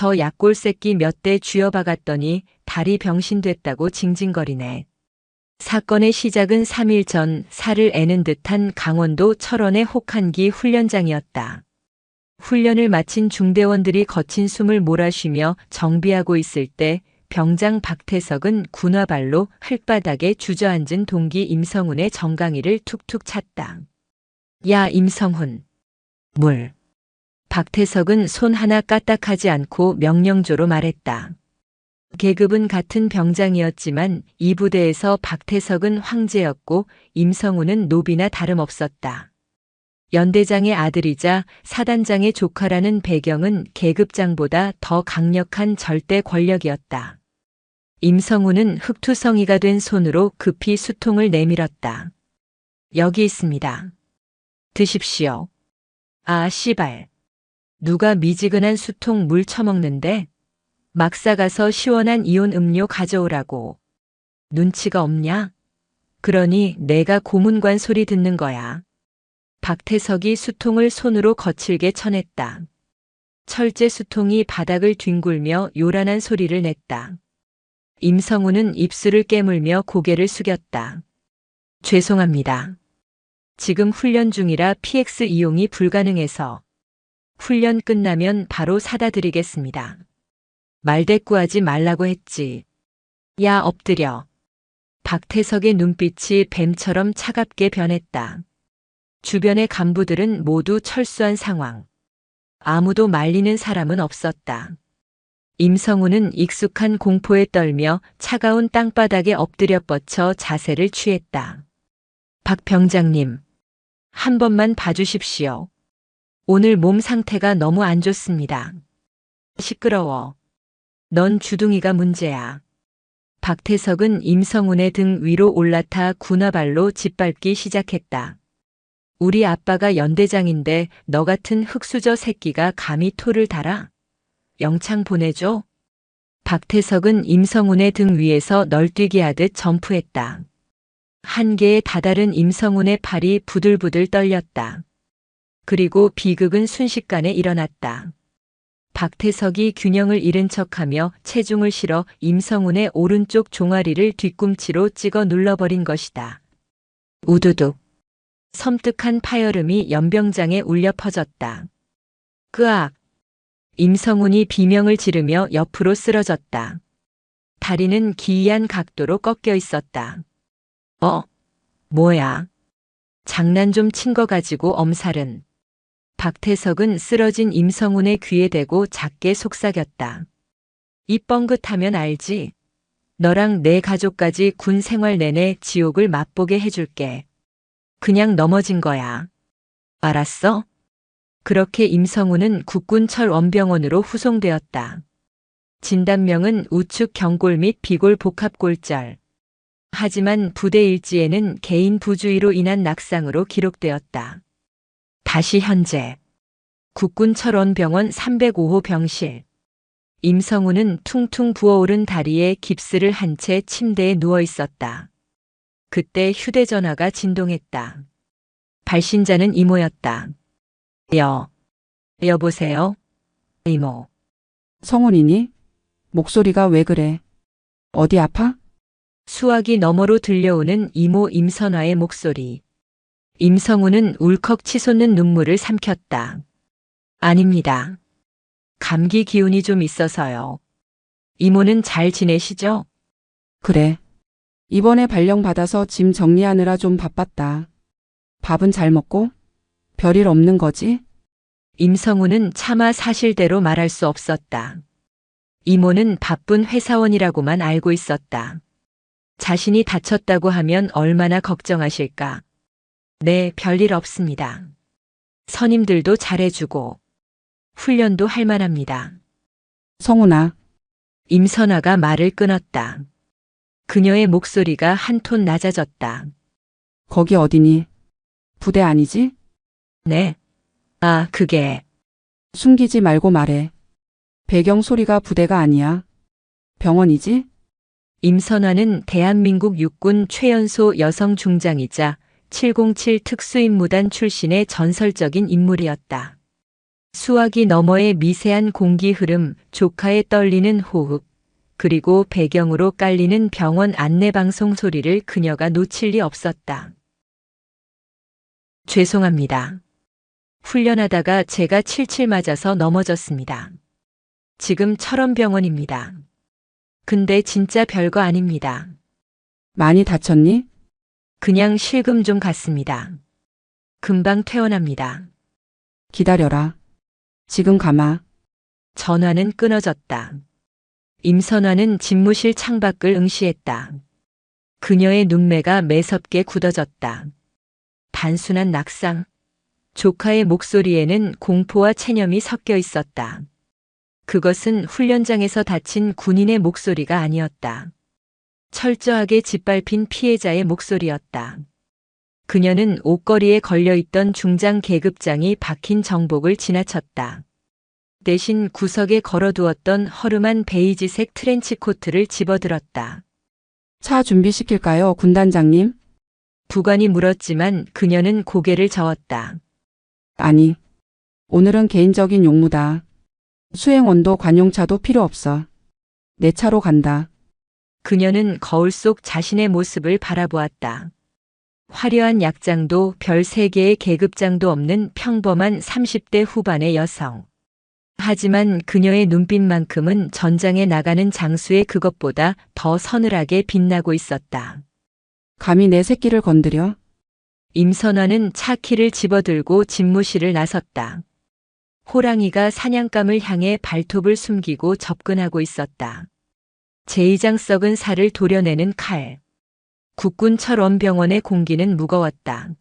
저 약골 새끼 몇 대 쥐어박았더니 다리 병신됐다고 징징거리네. 사건의 시작은 3일 전 살을 애는 듯한 강원도 철원의 혹한기 훈련장이었다. 훈련을 마친 중대원들이 거친 숨을 몰아쉬며 정비하고 있을 때 병장 박태석은 군화발로 흙바닥에 주저앉은 동기 임성훈의 정강이를 툭툭 찼다. 야, 임성훈. 물. 박태석은 손 하나 까딱하지 않고 명령조로 말했다. 계급은 같은 병장이었지만 이 부대에서 박태석은 황제였고 임성훈은 노비나 다름없었다. 연대장의 아들이자 사단장의 조카라는 배경은 계급장보다 더 강력한 절대 권력이었다. 임성훈은 흑투성이가 된 손으로 급히 수통을 내밀었다. 여기 있습니다. 드십시오. 아, 씨발. 누가 미지근한 수통 물 처먹는데? 막 싸가서 시원한 이온 음료 가져오라고. 눈치가 없냐? 그러니 내가 고문관 소리 듣는 거야. 박태석이 수통을 손으로 거칠게 쳐냈다. 철제 수통이 바닥을 뒹굴며 요란한 소리를 냈다. 임성훈은 입술을 깨물며 고개를 숙였다. 죄송합니다. 지금 훈련 중이라 PX 이용이 불가능해서. 훈련 끝나면 바로 사다 드리겠습니다. 말대꾸하지 말라고 했지. 야, 엎드려. 박태석의 눈빛이 뱀처럼 차갑게 변했다. 주변의 간부들은 모두 철수한 상황. 아무도 말리는 사람은 없었다. 임성훈은 익숙한 공포에 떨며 차가운 땅바닥에 엎드려 뻗쳐 자세를 취했다. 박 병장님, 한 번만 봐주십시오. 오늘 몸 상태가 너무 안 좋습니다. 시끄러워. 넌 주둥이가 문제야. 박태석은 임성훈의 등 위로 올라타 군화발로 짓밟기 시작했다. 우리 아빠가 연대장인데 너 같은 흙수저 새끼가 감히 토를 달아? 영창 보내줘? 박태석은 임성훈의 등 위에서 널뛰기 하듯 점프했다. 한계에 다다른 임성훈의 팔이 부들부들 떨렸다. 그리고 비극은 순식간에 일어났다. 박태석이 균형을 잃은 척하며 체중을 실어 임성훈의 오른쪽 종아리를 뒤꿈치로 찍어 눌러버린 것이다. 우두둑. 섬뜩한 파열음이 연병장에 울려 퍼졌다. 끄악. 임성훈이 비명을 지르며 옆으로 쓰러졌다. 다리는 기이한 각도로 꺾여 있었다. 뭐야. 장난 좀 친 거 가지고 엄살은. 박태석은 쓰러진 임성훈의 귀에 대고 작게 속삭였다. 입 뻥긋하면 알지. 너랑 내 가족까지 군 생활 내내 지옥을 맛보게 해줄게. 그냥 넘어진 거야. 알았어? 그렇게 임성훈은 국군철원병원으로 후송되었다. 진단명은 우측 경골 및 비골 복합골절. 하지만 부대 일지에는 개인 부주의로 인한 낙상으로 기록되었다. 다시 현재 국군철원병원 305호 병실. 임성훈은 퉁퉁 부어오른 다리에 깁스를 한 채 침대에 누워 있었다. 그때 휴대전화가 진동했다. 발신자는 이모였다. 여보세요? 이모. 성훈이니? 목소리가 왜 그래? 어디 아파? 수화기 너머로 들려오는 이모 임선화의 목소리. 임성훈은 울컥 치솟는 눈물을 삼켰다. 아닙니다. 감기 기운이 좀 있어서요. 이모는 잘 지내시죠? 그래. 이번에 발령 받아서 짐 정리하느라 좀 바빴다. 밥은 잘 먹고? 별일 없는 거지? 임성훈은 차마 사실대로 말할 수 없었다. 이모는 바쁜 회사원이라고만 알고 있었다. 자신이 다쳤다고 하면 얼마나 걱정하실까. 네, 별일 없습니다. 선임들도 잘해주고 훈련도 할 만합니다. 성훈아. 임선아가 말을 끊었다. 그녀의 목소리가 한 톤 낮아졌다. 거기 어디니? 부대 아니지? 네. 아, 그게. 숨기지 말고 말해. 배경 소리가 부대가 아니야. 병원이지? 임선화는 대한민국 육군 최연소 여성 중장이자 707 특수임무단 출신의 전설적인 인물이었다. 수화기 너머의 미세한 공기 흐름, 조카의 떨리는 호흡, 그리고 배경으로 깔리는 병원 안내방송 소리를 그녀가 놓칠 리 없었다. 죄송합니다. 훈련하다가 제가 칠칠 맞아서 넘어졌습니다. 지금 철원병원입니다. 근데 진짜 별거 아닙니다. 많이 다쳤니? 그냥 실금 좀 갔습니다. 금방 퇴원합니다. 기다려라. 지금 가마. 전화는 끊어졌다. 임선화는 집무실 창밖을 응시했다. 그녀의 눈매가 매섭게 굳어졌다. 단순한 낙상. 조카의 목소리에는 공포와 체념이 섞여 있었다. 그것은 훈련장에서 다친 군인의 목소리가 아니었다. 철저하게 짓밟힌 피해자의 목소리였다. 그녀는 옷걸이에 걸려있던 중장 계급장이 박힌 정복을 지나쳤다. 대신 구석에 걸어두었던 허름한 베이지색 트렌치코트를 집어들었다. 차 준비시킬까요, 군단장님? 부관이 물었지만 그녀는 고개를 저었다. 아니. 오늘은 개인적인 용무다. 수행원도 관용차도 필요 없어. 내 차로 간다. 그녀는 거울 속 자신의 모습을 바라보았다. 화려한 약장도 별 3개의 계급장도 없는 평범한 30대 후반의 여성. 하지만 그녀의 눈빛만큼은 전장에 나가는 장수의 그것보다 더 서늘하게 빛나고 있었다. 감히 내 새끼를 건드려? 임선화는 차 키를 집어들고 집무실을 나섰다. 호랑이가 사냥감을 향해 발톱을 숨기고 접근하고 있었다. 제2장 썩은 살을 도려내는 칼. 국군 철원병원의 공기는 무거웠다.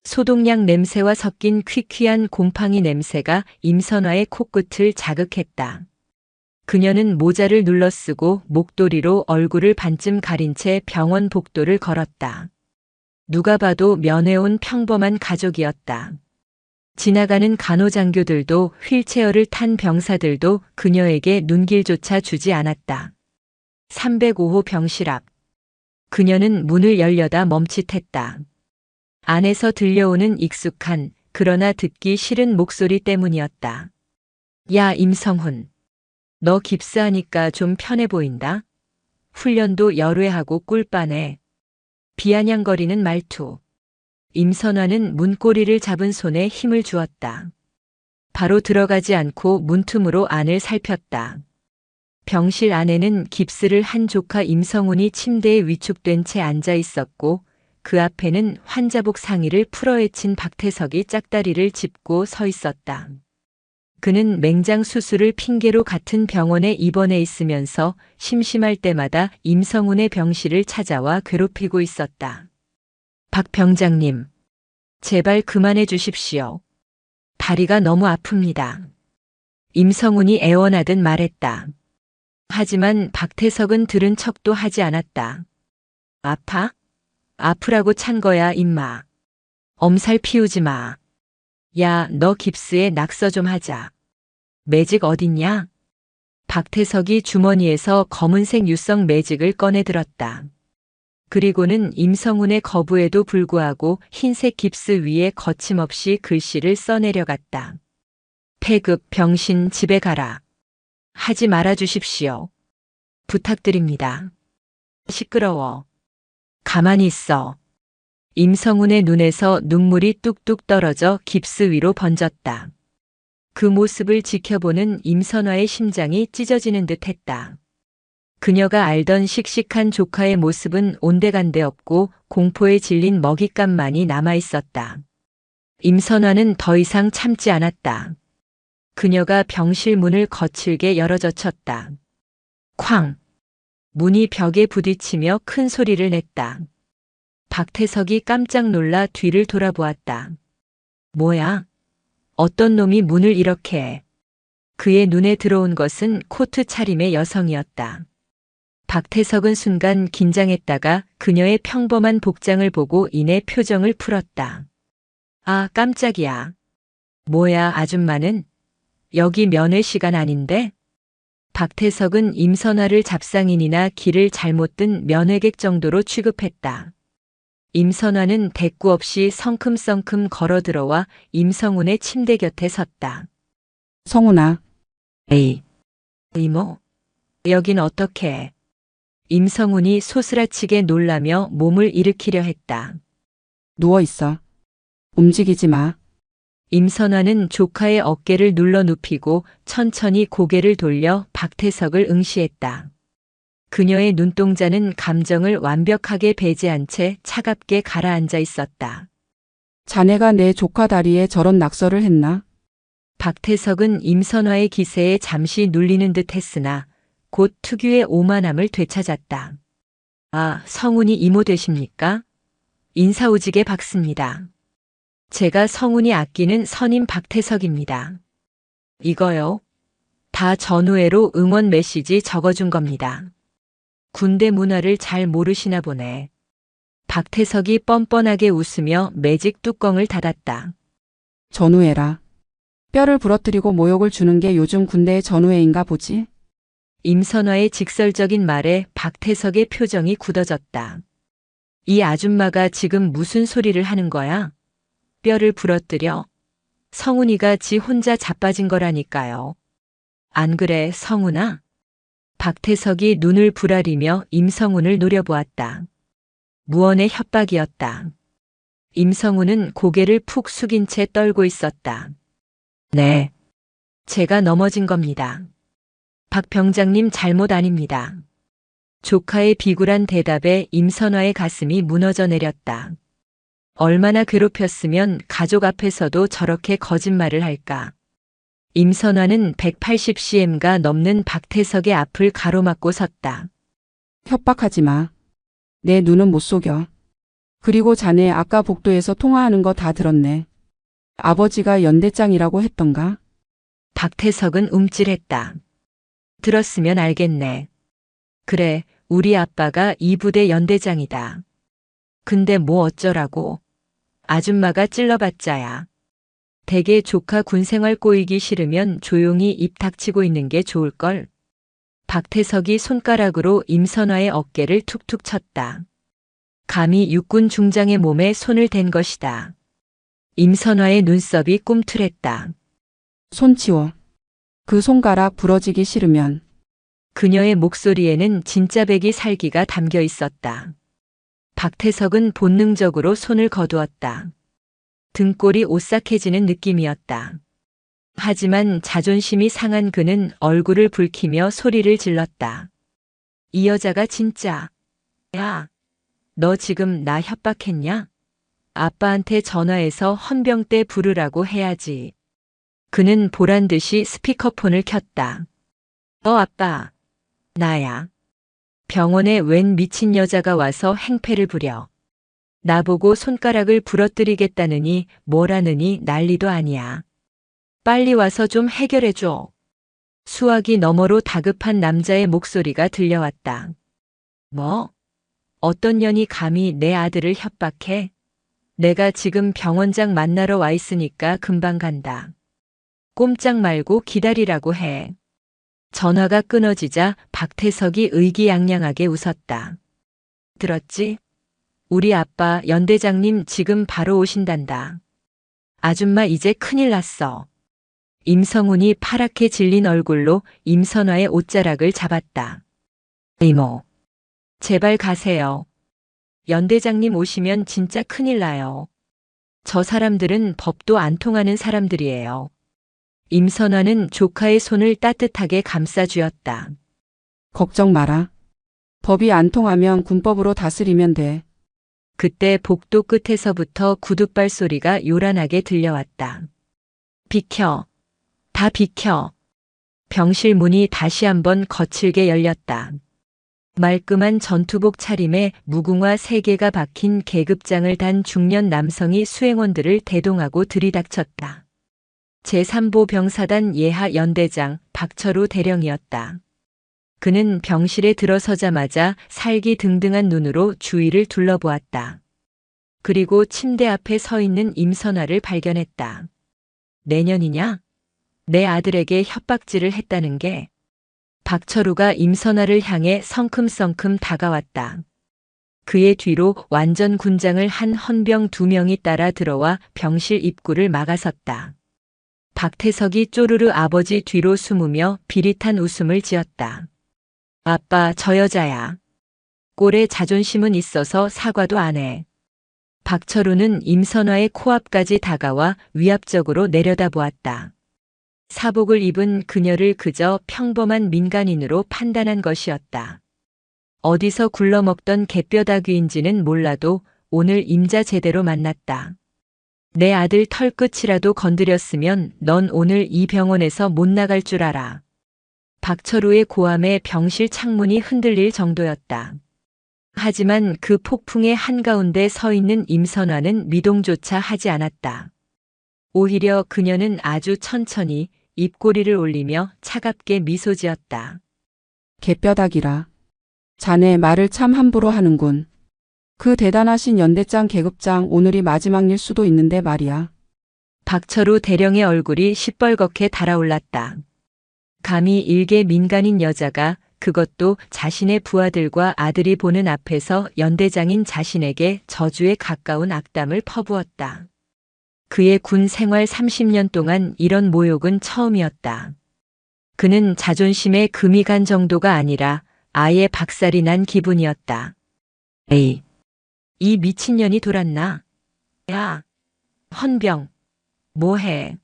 소독약 냄새와 섞인 퀴퀴한 곰팡이 냄새가 임선화의 코끝을 자극했다. 그녀는 모자를 눌러쓰고 목도리로 얼굴을 반쯤 가린 채 병원 복도를 걸었다. 누가 봐도 면회온 평범한 가족이었다. 지나가는 간호장교들도 휠체어를 탄 병사들도 그녀에게 눈길조차 주지 않았다. 305호 병실 앞. 그녀는 문을 열려다 멈칫했다. 안에서 들려오는 익숙한 그러나 듣기 싫은 목소리 때문이었다. 야, 임성훈. 너 깁스하니까 좀 편해 보인다. 훈련도 열외하고 꿀빠네. 비아냥거리는 말투. 임선화는 문고리를 잡은 손에 힘을 주었다. 바로 들어가지 않고 문틈으로 안을 살폈다. 병실 안에는 깁스를 한 조카 임성훈이 침대에 위축된 채 앉아 있었고 그 앞에는 환자복 상의를 풀어헤친 박태석이 짝다리를 짚고 서 있었다. 그는 맹장 수술을 핑계로 같은 병원에 입원해 있으면서 심심할 때마다 임성훈의 병실을 찾아와 괴롭히고 있었다. 박 병장님, 제발 그만해 주십시오. 다리가 너무 아픕니다. 임성훈이 애원하듯 말했다. 하지만 박태석은 들은 척도 하지 않았다. 아파? 아프라고 찬 거야, 임마. 엄살 피우지 마. 야, 너 깁스에 낙서 좀 하자. 매직 어딨냐? 박태석이 주머니에서 검은색 유성 매직을 꺼내 들었다. 그리고는 임성훈의 거부에도 불구하고 흰색 깁스 위에 거침없이 글씨를 써내려갔다. 폐급, 병신, 집에 가라. 하지 말아 주십시오. 부탁드립니다. 시끄러워. 가만히 있어. 임성훈의 눈에서 눈물이 뚝뚝 떨어져 깁스 위로 번졌다. 그 모습을 지켜보는 임선화의 심장이 찢어지는 듯 했다. 그녀가 알던 씩씩한 조카의 모습은 온데간데 없고 공포에 질린 먹잇감만이 남아 있었다. 임선화는 더 이상 참지 않았다. 그녀가 병실 문을 거칠게 열어젖혔다. 쾅! 문이 벽에 부딪히며 큰 소리를 냈다. 박태석이 깜짝 놀라 뒤를 돌아보았다. 뭐야? 어떤 놈이 문을 이렇게 해? 그의 눈에 들어온 것은 코트 차림의 여성이었다. 박태석은 순간 긴장했다가 그녀의 평범한 복장을 보고 이내 표정을 풀었다. 아, 깜짝이야. 뭐야, 아줌마는? 여기 면회 시간 아닌데? 박태석은 임선화를 잡상인이나 길을 잘못 든 면회객 정도로 취급했다. 임선화는 대꾸 없이 성큼성큼 걸어 들어와 임성훈의 침대 곁에 섰다. 성훈아, 에이, 이모, 여긴 어떻게? 임성훈이 소스라치게 놀라며 몸을 일으키려 했다. 누워있어. 움직이지 마. 임선화는 조카의 어깨를 눌러 눕히고 천천히 고개를 돌려 박태석을 응시했다. 그녀의 눈동자는 감정을 완벽하게 배제한 채 차갑게 가라앉아 있었다. 자네가 내 조카 다리에 저런 낙서를 했나? 박태석은 임선화의 기세에 잠시 눌리는 듯 했으나 곧 특유의 오만함을 되찾았다. 아, 성훈이 이모 되십니까? 인사오지게 박습니다. 제가 성훈이 아끼는 선임 박태석입니다. 이거요. 다 전우회로 응원 메시지 적어준 겁니다. 군대 문화를 잘 모르시나 보네. 박태석이 뻔뻔하게 웃으며 매직 뚜껑을 닫았다. 전우회라. 뼈를 부러뜨리고 모욕을 주는 게 요즘 군대의 전우회인가 보지? 임선화의 직설적인 말에 박태석의 표정이 굳어졌다. 이 아줌마가 지금 무슨 소리를 하는 거야? 뼈를 부러뜨려? 성훈이가 지 혼자 자빠진 거라니까요. 안 그래, 성훈아? 박태석이 눈을 부라리며 임성훈을 노려보았다. 무언의 협박이었다. 임성훈은 고개를 푹 숙인 채 떨고 있었다. 네. 제가 넘어진 겁니다. 박 병장님 잘못 아닙니다. 조카의 비굴한 대답에 임선화의 가슴이 무너져 내렸다. 얼마나 괴롭혔으면 가족 앞에서도 저렇게 거짓말을 할까. 임선화는 180cm가 넘는 박태석의 앞을 가로막고 섰다. 협박하지 마. 내 눈은 못 속여. 그리고 자네 아까 복도에서 통화하는 거 다 들었네. 아버지가 연대장이라고 했던가? 박태석은 움찔했다. 들었으면 알겠네. 그래, 우리 아빠가 이 부대 연대장이다. 근데 뭐 어쩌라고. 아줌마가 찔러봤자야. 대개 조카 군생활 꼬이기 싫으면 조용히 입 닥치고 있는 게 좋을걸. 박태석이 손가락으로 임선화의 어깨를 툭툭 쳤다. 감히 육군 중장의 몸에 손을 댄 것이다. 임선화의 눈썹이 꿈틀했다. 손 치워. 그 손가락 부러지기 싫으면. 그녀의 목소리에는 진짜 배기 살기가 담겨 있었다. 박태석은 본능적으로 손을 거두었다. 등골이 오싹해지는 느낌이었다. 하지만 자존심이 상한 그는 얼굴을 붉히며 소리를 질렀다. 이 여자가 진짜. 야, 너 지금 나 협박했냐? 아빠한테 전화해서 헌병대 부르라고 해야지. 그는 보란 듯이 스피커폰을 켰다. 아빠. 나야. 병원에 웬 미친 여자가 와서 행패를 부려. 나보고 손가락을 부러뜨리겠다느니 뭐라느니 난리도 아니야. 빨리 와서 좀 해결해줘. 수화기 너머로 다급한 남자의 목소리가 들려왔다. 뭐? 어떤 년이 감히 내 아들을 협박해? 내가 지금 병원장 만나러 와 있으니까 금방 간다. 꼼짝 말고 기다리라고 해. 전화가 끊어지자 박태석이 의기양양하게 웃었다. 들었지? 우리 아빠 연대장님 지금 바로 오신단다. 아줌마 이제 큰일 났어. 임성훈이 파랗게 질린 얼굴로 임선화의 옷자락을 잡았다. 이모, 제발 가세요. 연대장님 오시면 진짜 큰일 나요. 저 사람들은 법도 안 통하는 사람들이에요. 임선화는 조카의 손을 따뜻하게 감싸주었다. 걱정 마라. 법이 안 통하면 군법으로 다스리면 돼. 그때 복도 끝에서부터 구둣발 소리가 요란하게 들려왔다. 비켜. 다 비켜. 병실 문이 다시 한번 거칠게 열렸다. 말끔한 전투복 차림에 무궁화 3개가 박힌 계급장을 단 중년 남성이 수행원들을 대동하고 들이닥쳤다. 제3보 병사단 예하 연대장 박철우 대령이었다. 그는 병실에 들어서자마자 살기등등한 눈으로 주위를 둘러보았다. 그리고 침대 앞에 서 있는 임선화를 발견했다. 내년이냐? 내 아들에게 협박질을 했다는 게. 박철우가 임선화를 향해 성큼성큼 다가왔다. 그의 뒤로 완전 군장을 한 헌병 2명이 따라 들어와 병실 입구를 막아섰다. 박태석이 쪼르르 아버지 뒤로 숨으며 비릿한 웃음을 지었다. 아빠, 저 여자야. 꼴에 자존심은 있어서 사과도 안 해. 박철우는 임선화의 코앞까지 다가와 위압적으로 내려다보았다. 사복을 입은 그녀를 그저 평범한 민간인으로 판단한 것이었다. 어디서 굴러먹던 개뼈다귀인지는 몰라도 오늘 임자 제대로 만났다. 내 아들 털끝이라도 건드렸으면 넌 오늘 이 병원에서 못 나갈 줄 알아. 박철우의 고함에 병실 창문이 흔들릴 정도였다. 하지만 그 폭풍의 한가운데 서 있는 임선화는 미동조차 하지 않았다. 오히려 그녀는 아주 천천히 입꼬리를 올리며 차갑게 미소 지었다. 개뼈다귀라. 자네 말을 참 함부로 하는군. 그 대단하신 연대장 계급장 오늘이 마지막일 수도 있는데 말이야. 박철우 대령의 얼굴이 시뻘겋게 달아올랐다. 감히 일개 민간인 여자가 그것도 자신의 부하들과 아들이 보는 앞에서 연대장인 자신에게 저주에 가까운 악담을 퍼부었다. 그의 군 생활 30년 동안 이런 모욕은 처음이었다. 그는 자존심에 금이 간 정도가 아니라 아예 박살이 난 기분이었다. 에이, 이 미친년이 돌았나? 야, 헌병, 뭐해?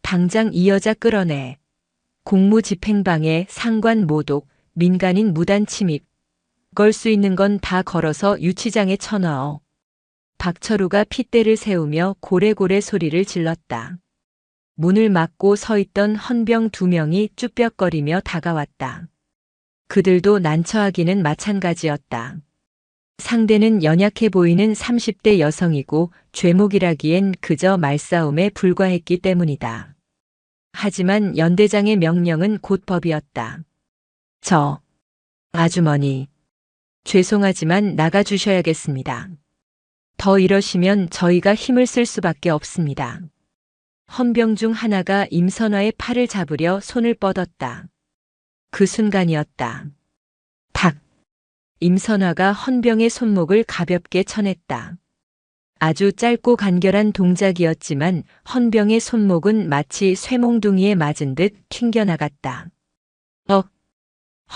당장 이 여자 끌어내. 공무집행방해, 상관 모독, 민간인 무단 침입. 걸 수 있는 건 다 걸어서 유치장에 쳐넣어. 박철우가 핏대를 세우며 고래고래 소리를 질렀다. 문을 막고 서 있던 헌병 2명이 쭈뼛거리며 다가왔다. 그들도 난처하기는 마찬가지였다. 상대는 연약해 보이는 30대 여성이고 죄목이라기엔 그저 말싸움에 불과했기 때문이다. 하지만 연대장의 명령은 곧 법이었다. 저 아주머니, 죄송하지만 나가주셔야겠습니다. 더 이러시면 저희가 힘을 쓸 수밖에 없습니다. 헌병 중 하나가 임선화의 팔을 잡으려 손을 뻗었다. 그 순간이었다. 탁! 임선화가 헌병의 손목을 가볍게 쳐냈다. 아주 짧고 간결한 동작이었지만 헌병의 손목은 마치 쇠몽둥이에 맞은 듯 튕겨나갔다.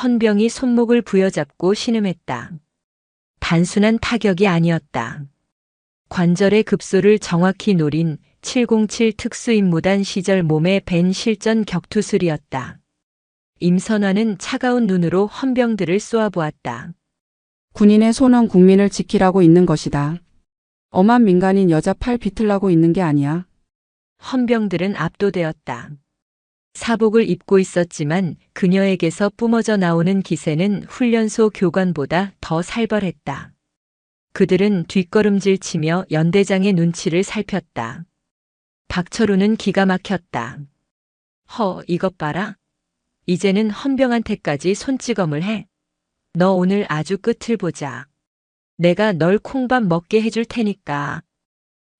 헌병이 손목을 부여잡고 신음했다. 단순한 타격이 아니었다. 관절의 급소를 정확히 노린 707 특수임무단 시절 몸에 밴 실전 격투술이었다. 임선화는 차가운 눈으로 헌병들을 쏘아보았다. 군인의 손은 국민을 지키라고 있는 것이다. 엄한 민간인 여자 팔 비틀라고 있는 게 아니야. 헌병들은 압도되었다. 사복을 입고 있었지만 그녀에게서 뿜어져 나오는 기세는 훈련소 교관보다 더 살벌했다. 그들은 뒷걸음질 치며 연대장의 눈치를 살폈다. 박철우는 기가 막혔다. 이것 봐라. 이제는 헌병한테까지 손찌검을 해. 너 오늘 아주 끝을 보자. 내가 널 콩밥 먹게 해줄 테니까.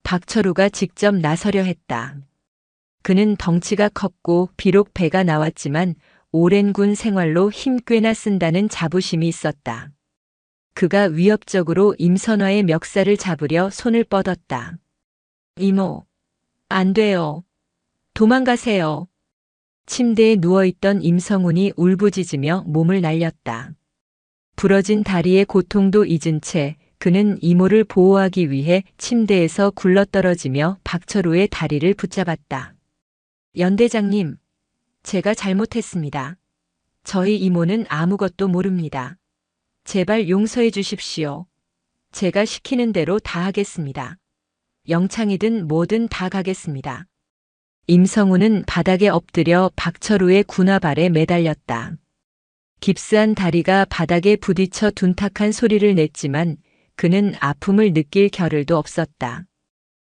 박철우가 직접 나서려 했다. 그는 덩치가 컸고 비록 배가 나왔지만 오랜 군 생활로 힘 꽤나 쓴다는 자부심이 있었다. 그가 위협적으로 임선화의 멱살을 잡으려 손을 뻗었다. 이모, 안 돼요. 도망가세요. 침대에 누워있던 임성훈이 울부짖으며 몸을 날렸다. 부러진 다리의 고통도 잊은 채 그는 이모를 보호하기 위해 침대에서 굴러떨어지며 박철우의 다리를 붙잡았다. 연대장님, 제가 잘못했습니다. 저희 이모는 아무것도 모릅니다. 제발 용서해 주십시오. 제가 시키는 대로 다 하겠습니다. 영창이든 뭐든 다 가겠습니다. 임성훈은 바닥에 엎드려 박철우의 군화발에 매달렸다. 깁스한 다리가 바닥에 부딪혀 둔탁한 소리를 냈지만 그는 아픔을 느낄 겨를도 없었다.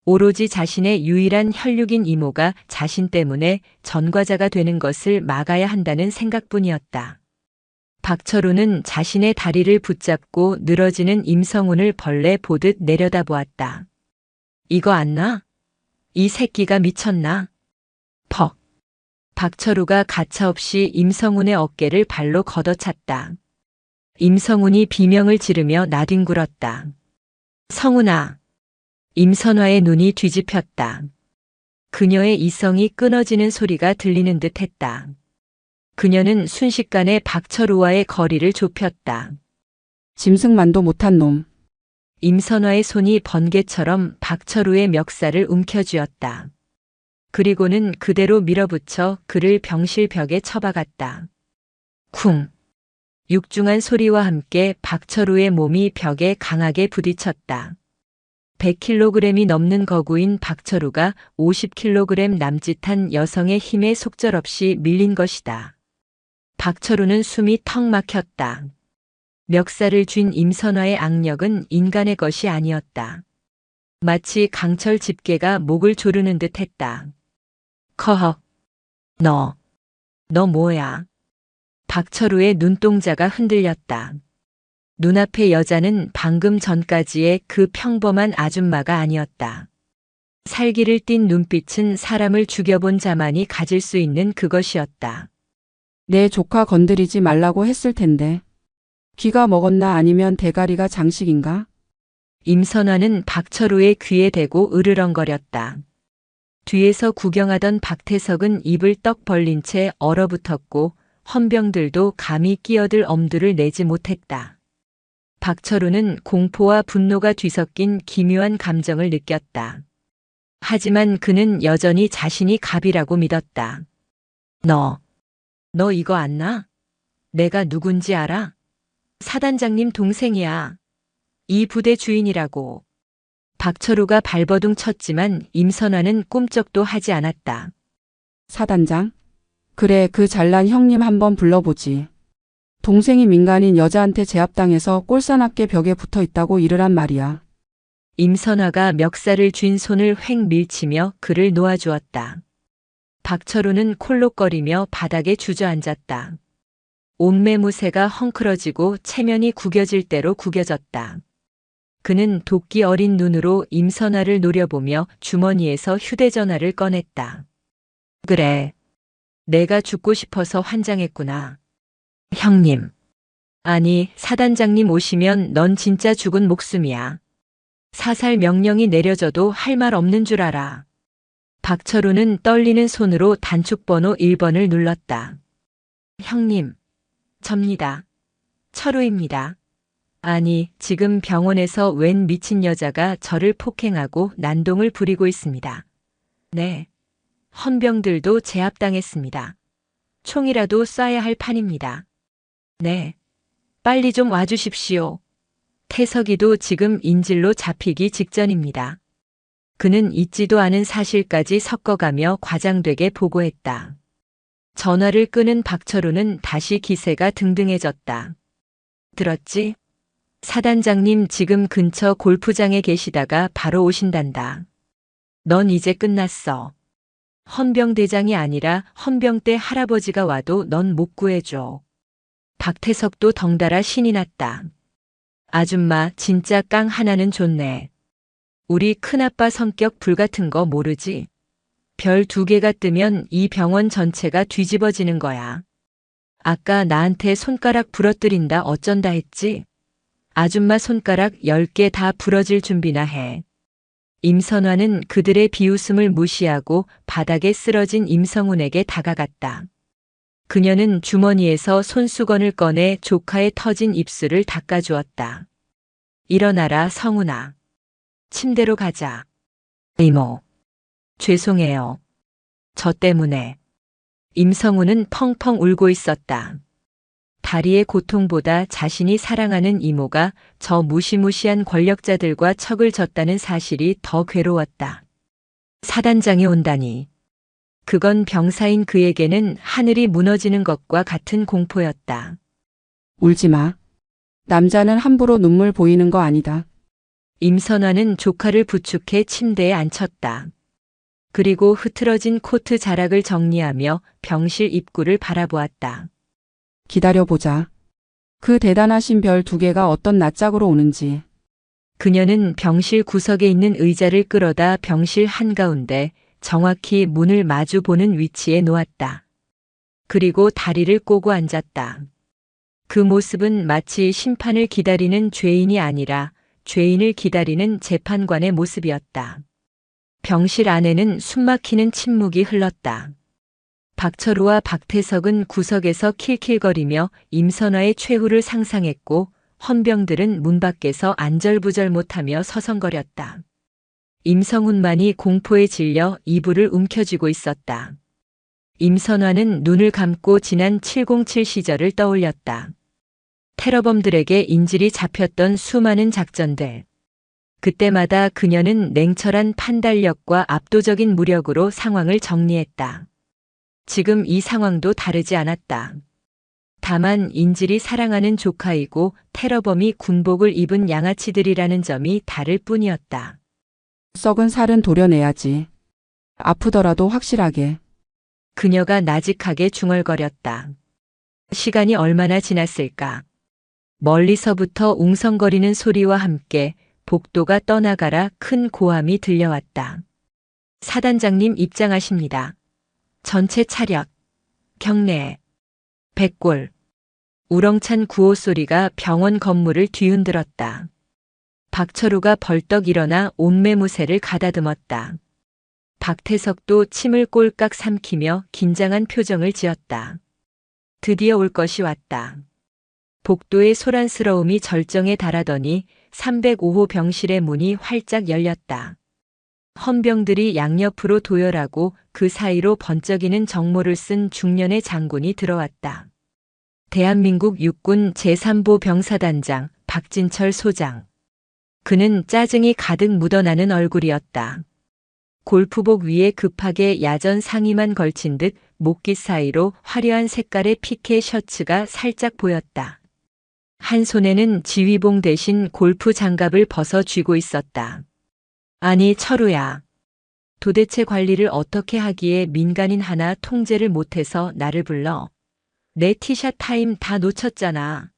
오로지 자신의 유일한 혈육인 이모가 자신 때문에 전과자가 되는 것을 막아야 한다는 생각뿐이었다. 박철우는 자신의 다리를 붙잡고 늘어지는 임성훈을 벌레 보듯 내려다보았다. 이거 안 나? 이 새끼가 미쳤나? 퍽. 박철우가 가차없이 임성훈의 어깨를 발로 걷어찼다. 임성훈이 비명을 지르며 나뒹굴었다. 성훈아. 임선화의 눈이 뒤집혔다. 그녀의 이성이 끊어지는 소리가 들리는 듯 했다. 그녀는 순식간에 박철우와의 거리를 좁혔다. 짐승만도 못한 놈. 임선화의 손이 번개처럼 박철우의 멱살을 움켜쥐었다. 그리고는 그대로 밀어붙여 그를 병실 벽에 처박았다. 쿵! 육중한 소리와 함께 박철우의 몸이 벽에 강하게 부딪혔다. 100kg이 넘는 거구인 박철우가 50kg 남짓한 여성의 힘에 속절없이 밀린 것이다. 박철우는 숨이 턱 막혔다. 멱살을 쥔 임선화의 악력은 인간의 것이 아니었다. 마치 강철 집게가 목을 조르는 듯 했다. 커헉. 너 뭐야? 박철우의 눈동자가 흔들렸다. 눈앞의 여자는 방금 전까지의 그 평범한 아줌마가 아니었다. 살기를 띤 눈빛은 사람을 죽여본 자만이 가질 수 있는 그것이었다. 내 조카 건드리지 말라고 했을 텐데. 귀가 먹었나 아니면 대가리가 장식인가? 임선화는 박철우의 귀에 대고 으르렁거렸다. 뒤에서 구경하던 박태석은 입을 떡 벌린 채 얼어붙었고 헌병들도 감히 끼어들 엄두를 내지 못했다. 박철우는 공포와 분노가 뒤섞인 기묘한 감정을 느꼈다. 하지만 그는 여전히 자신이 갑이라고 믿었다. 너 이거 안나? 내가 누군지 알아? 사단장님 동생이야. 이 부대 주인이라고. 박철우가 발버둥 쳤지만 임선화는 꿈쩍도 하지 않았다. 사단장? 그래, 그 잘난 형님 한번 불러보지. 동생이 민간인 여자한테 제압당해서 꼴사납게 벽에 붙어 있다고 이르란 말이야. 임선화가 멱살을 쥔 손을 획 밀치며 그를 놓아주었다. 박철우는 콜록거리며 바닥에 주저앉았다. 옷매무새가 헝클어지고 체면이 구겨질 대로 구겨졌다. 그는 도끼 어린 눈으로 임선화를 노려보며 주머니에서 휴대전화를 꺼냈다. 그래. 내가 죽고 싶어서 환장했구나. 형님. 아니, 사단장님 오시면 넌 진짜 죽은 목숨이야. 사살 명령이 내려져도 할 말 없는 줄 알아. 박철우는 떨리는 손으로 단축번호 1번을 눌렀다. 형님. 접니다. 철우입니다. 아니, 지금 병원에서 웬 미친 여자가 저를 폭행하고 난동을 부리고 있습니다. 네. 헌병들도 제압당했습니다. 총이라도 쏴야 할 판입니다. 네. 빨리 좀 와주십시오. 태석이도 지금 인질로 잡히기 직전입니다. 그는 잊지도 않은 사실까지 섞어가며 과장되게 보고했다. 전화를 끄는 박철우는 다시 기세가 등등해졌다. 들었지? 사단장님 지금 근처 골프장에 계시다가 바로 오신단다. 넌 이제 끝났어. 헌병대장이 아니라 헌병대 할아버지가 와도 넌 못 구해줘. 박태석도 덩달아 신이 났다. 아줌마 진짜 깡 하나는 좋네. 우리 큰아빠 성격 불같은 거 모르지? 별 2개가 뜨면 이 병원 전체가 뒤집어지는 거야. 아까 나한테 손가락 부러뜨린다 어쩐다 했지? 아줌마 손가락 10개 다 부러질 준비나 해. 임선화는 그들의 비웃음을 무시하고 바닥에 쓰러진 임성훈에게 다가갔다. 그녀는 주머니에서 손수건을 꺼내 조카의 터진 입술을 닦아주었다. 일어나라 성훈아. 침대로 가자. 이모. 죄송해요. 저 때문에. 임성훈은 펑펑 울고 있었다. 다리의 고통보다 자신이 사랑하는 이모가 저 무시무시한 권력자들과 척을 졌다는 사실이 더 괴로웠다. 사단장이 온다니. 그건 병사인 그에게는 하늘이 무너지는 것과 같은 공포였다. 울지 마. 남자는 함부로 눈물 보이는 거 아니다. 임선화는 조카를 부축해 침대에 앉혔다. 그리고 흐트러진 코트 자락을 정리하며 병실 입구를 바라보았다. 기다려보자. 그 대단하신 별 2개가 어떤 낯짝으로 오는지. 그녀는 병실 구석에 있는 의자를 끌어다 병실 한가운데 정확히 문을 마주 보는 위치에 놓았다. 그리고 다리를 꼬고 앉았다. 그 모습은 마치 심판을 기다리는 죄인이 아니라 죄인을 기다리는 재판관의 모습이었다. 병실 안에는 숨막히는 침묵이 흘렀다. 박철우와 박태석은 구석에서 킬킬거리며 임선화의 최후를 상상했고 헌병들은 문 밖에서 안절부절 못하며 서성거렸다. 임성훈만이 공포에 질려 이불을 움켜쥐고 있었다. 임선화는 눈을 감고 지난 707 시절을 떠올렸다. 테러범들에게 인질이 잡혔던 수많은 작전들. 그때마다 그녀는 냉철한 판단력과 압도적인 무력으로 상황을 정리했다. 지금 이 상황도 다르지 않았다. 다만 인질이 사랑하는 조카이고 테러범이 군복을 입은 양아치들이라는 점이 다를 뿐이었다. 썩은 살은 도려내야지. 아프더라도 확실하게. 그녀가 나직하게 중얼거렸다. 시간이 얼마나 지났을까? 멀리서부터 웅성거리는 소리와 함께 복도가 떠나가라 큰 고함이 들려왔다. 사단장님 입장하십니다. 전체 차렷. 경례. 백골. 우렁찬 구호 소리가 병원 건물을 뒤흔들었다. 박철우가 벌떡 일어나 옷매무새를 가다듬었다. 박태석도 침을 꼴깍 삼키며 긴장한 표정을 지었다. 드디어 올 것이 왔다. 복도의 소란스러움이 절정에 달하더니 305호 병실의 문이 활짝 열렸다. 헌병들이 양옆으로 도열하고 그 사이로 번쩍이는 정모를 쓴 중년의 장군이 들어왔다. 대한민국 육군 제3보 병사단장 박진철 소장. 그는 짜증이 가득 묻어나는 얼굴이었다. 골프복 위에 급하게 야전 상의만 걸친 듯 목깃 사이로 화려한 색깔의 피케 셔츠가 살짝 보였다. 한 손에는 지휘봉 대신 골프 장갑을 벗어 쥐고 있었다. 아니 철우야. 도대체 관리를 어떻게 하기에 민간인 하나 통제를 못해서 나를 불러. 내 티샷 타임 다 놓쳤잖아.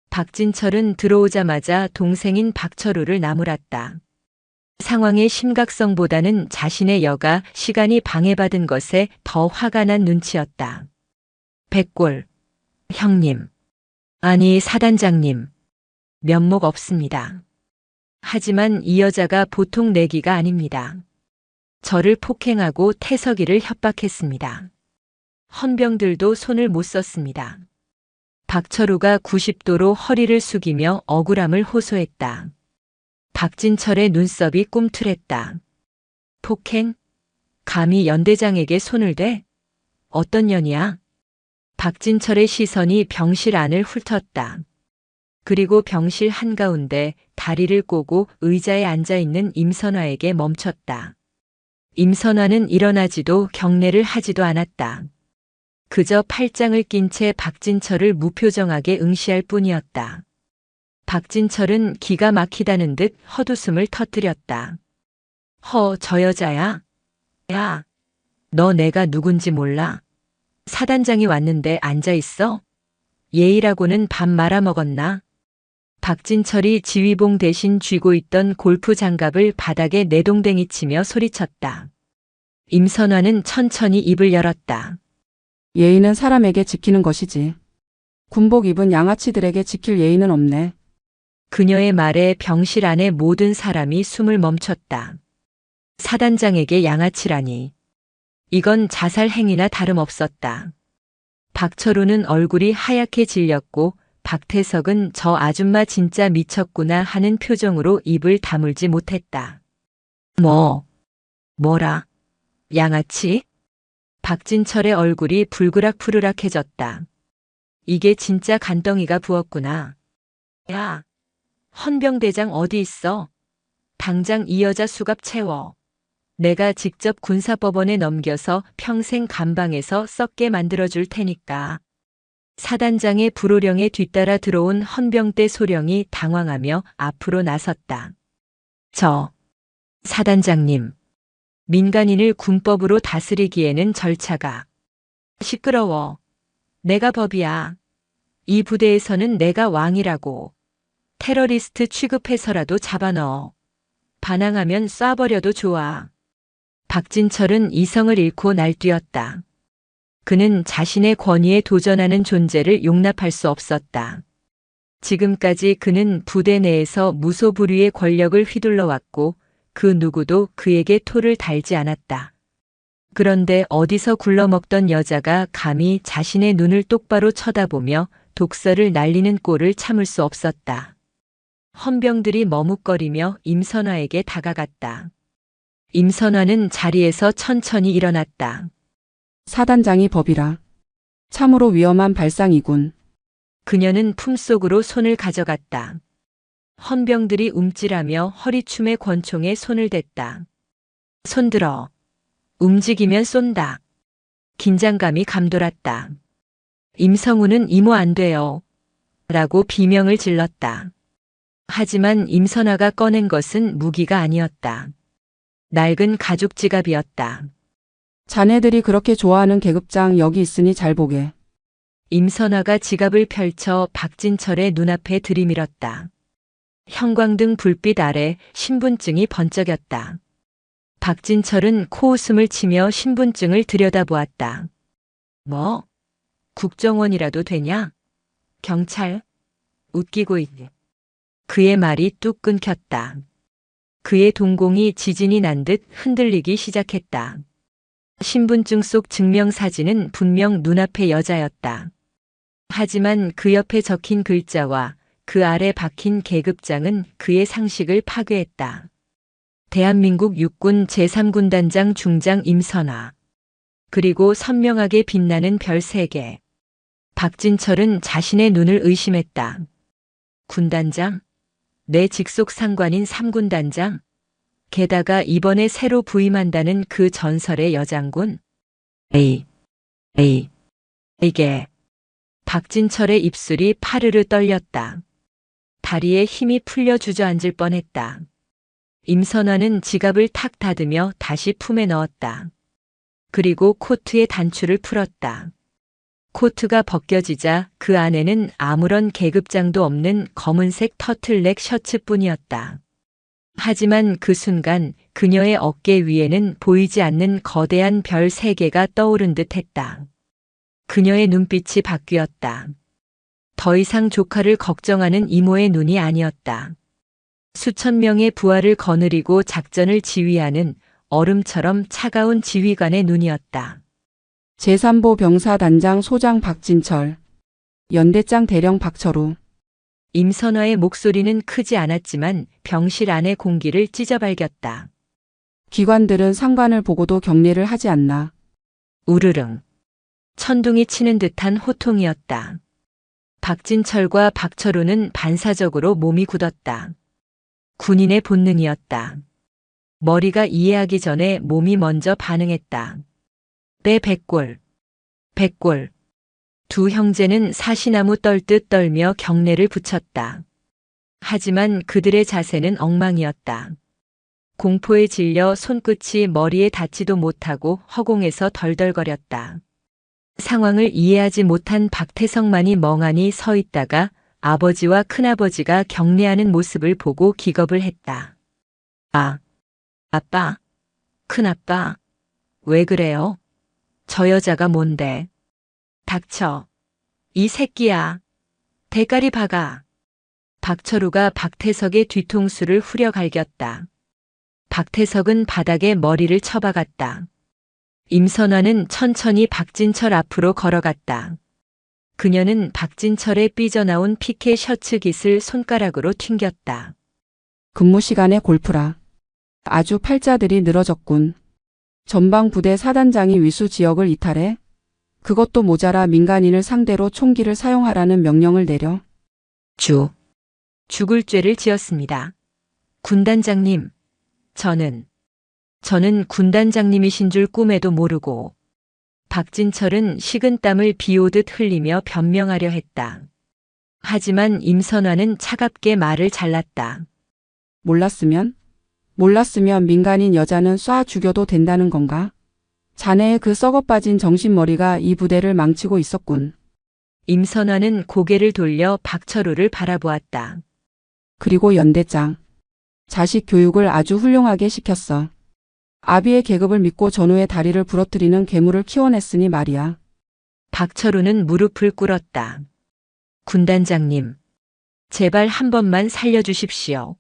박진철은 들어오자마자 동생인 박철우를 나무랐다. 상황의 심각성보다는 자신의 여가 시간이 방해받은 것에 더 화가 난 눈치였다. 백골. 형님. 아니 사단장님. 면목 없습니다. 하지만 이 여자가 보통 내기가 아닙니다. 저를 폭행하고 태석이를 협박했습니다. 헌병들도 손을 못 썼습니다. 박철우가 90도로 허리를 숙이며 억울함을 호소했다. 박진철의 눈썹이 꿈틀했다. 폭행? 감히 연대장에게 손을 대? 어떤 년이야? 박진철의 시선이 병실 안을 훑었다. 그리고 병실 한가운데 다리를 꼬고 의자에 앉아있는 임선화에게 멈췄다. 임선화는 일어나지도 경례를 하지도 않았다. 그저 팔짱을 낀 채 박진철을 무표정하게 응시할 뿐이었다. 박진철은 기가 막히다는 듯 헛웃음을 터뜨렸다. 저 여자야? 야, 너 내가 누군지 몰라? 사단장이 왔는데 앉아있어? 예의라고는 밥 말아먹었나? 박진철이 지휘봉 대신 쥐고 있던 골프 장갑을 바닥에 내동댕이 치며 소리쳤다. 임선화는 천천히 입을 열었다. 예의는 사람에게 지키는 것이지. 군복 입은 양아치들에게 지킬 예의는 없네. 그녀의 말에 병실 안의 모든 사람이 숨을 멈췄다. 사단장에게 양아치라니. 이건 자살 행위나 다름없었다. 박철우는 얼굴이 하얗게 질렸고 박태석은 저 아줌마 진짜 미쳤구나 하는 표정으로 입을 다물지 못했다. 뭐라? 양아치? 박진철의 얼굴이 불그락푸르락해졌다. 이게 진짜 간덩이가 부었구나. 야, 헌병대장 어디 있어? 당장 이 여자 수갑 채워. 내가 직접 군사법원에 넘겨서 평생 감방에서 썩게 만들어줄 테니까. 사단장의 불호령에 뒤따라 들어온 헌병대 소령이 당황하며 앞으로 나섰다. 사단장님. 민간인을 군법으로 다스리기에는 절차가. 시끄러워. 내가 법이야. 이 부대에서는 내가 왕이라고. 테러리스트 취급해서라도 잡아넣어. 반항하면 쏴버려도 좋아. 박진철은 이성을 잃고 날뛰었다. 그는 자신의 권위에 도전하는 존재를 용납할 수 없었다. 지금까지 그는 부대 내에서 무소불위의 권력을 휘둘러왔고 그 누구도 그에게 토를 달지 않았다. 그런데 어디서 굴러먹던 여자가 감히 자신의 눈을 똑바로 쳐다보며 독설을 날리는 꼴을 참을 수 없었다. 헌병들이 머뭇거리며 임선화에게 다가갔다. 임선화는 자리에서 천천히 일어났다. 사단장이 법이라. 참으로 위험한 발상이군. 그녀는 품속으로 손을 가져갔다. 헌병들이 움찔하며 허리춤의 권총에 손을 댔다. 손들어. 움직이면 쏜다. 긴장감이 감돌았다. 임성우는 이모 안 돼요. 라고 비명을 질렀다. 하지만 임선화가 꺼낸 것은 무기가 아니었다. 낡은 가죽 지갑이었다. 자네들이 그렇게 좋아하는 계급장 여기 있으니 잘 보게. 임선화가 지갑을 펼쳐 박진철의 눈앞에 들이밀었다. 형광등 불빛 아래 신분증이 번쩍였다. 박진철은 코웃음을 치며 신분증을 들여다보았다. 뭐? 국정원이라도 되냐? 경찰? 웃기고 있네. 그의 말이 뚝 끊겼다. 그의 동공이 지진이 난 듯 흔들리기 시작했다. 신분증 속 증명사진은 분명 눈앞의 여자였다. 하지만 그 옆에 적힌 글자와 그 아래 박힌 계급장은 그의 상식을 파괴했다. 대한민국 육군 제3군단장 중장 임선화. 그리고 선명하게 빛나는 별 3개. 박진철은 자신의 눈을 의심했다. 군단장? 내 직속 상관인 3군단장? 게다가 이번에 새로 부임한다는 그 전설의 여장군? 이게. 박진철의 입술이 파르르 떨렸다. 다리에 힘이 풀려 주저앉을 뻔했다. 임선화는 지갑을 탁 닫으며 다시 품에 넣었다. 그리고 코트의 단추를 풀었다. 코트가 벗겨지자 그 안에는 아무런 계급장도 없는 검은색 터틀넥 셔츠뿐이었다. 하지만 그 순간 그녀의 어깨 위에는 보이지 않는 거대한 별 3개가 떠오른 듯 했다. 그녀의 눈빛이 바뀌었다. 더 이상 조카를 걱정하는 이모의 눈이 아니었다. 수천 명의 부하를 거느리고 작전을 지휘하는 얼음처럼 차가운 지휘관의 눈이었다. 제3보 병사단장 소장 박진철. 연대장 대령 박철우. 임선화의 목소리는 크지 않았지만 병실 안의 공기를 찢어발겼다. 기관들은 상관을 보고도 경례를 하지 않나. 우르릉. 천둥이 치는 듯한 호통이었다. 박진철과 박철우는 반사적으로 몸이 굳었다. 군인의 본능이었다. 머리가 이해하기 전에 몸이 먼저 반응했다. 내 백골. 백골. 두 형제는 사시나무 떨듯 떨며 경례를 붙였다. 하지만 그들의 자세는 엉망이었다. 공포에 질려 손끝이 머리에 닿지도 못하고 허공에서 덜덜거렸다. 상황을 이해하지 못한 박태성만이 멍하니 서 있다가 아버지와 큰아버지가 경례하는 모습을 보고 기겁을 했다. 아, 아빠, 큰아빠, 왜 그래요? 저 여자가 뭔데? 닥쳐. 이 새끼야. 대가리 박아. 박철우가 박태석의 뒤통수를 후려 갈겼다. 박태석은 바닥에 머리를 쳐박았다. 임선화는 천천히 박진철 앞으로 걸어갔다. 그녀는 박진철의 삐져나온 피케 셔츠 깃을 손가락으로 튕겼다. 근무 시간에 골프라. 아주 팔자들이 늘어졌군. 전방 부대 사단장이 위수 지역을 이탈해? 그것도 모자라 민간인을 상대로 총기를 사용하라는 명령을 내려. 죽을 죄를 지었습니다. 군단장님, 저는 군단장님이신 줄 꿈에도 모르고. 박진철은 식은땀을 비오듯 흘리며 변명하려 했다. 하지만 임선화는 차갑게 말을 잘랐다. 몰랐으면 민간인 여자는 쏴 죽여도 된다는 건가? 자네의 그 썩어빠진 정신머리가 이 부대를 망치고 있었군. 임선화는 고개를 돌려 박철우를 바라보았다. 그리고 연대장. 자식 교육을 아주 훌륭하게 시켰어. 아비의 계급을 믿고 전우의 다리를 부러뜨리는 괴물을 키워냈으니 말이야. 박철우는 무릎을 꿇었다. 군단장님, 제발 한 번만 살려주십시오.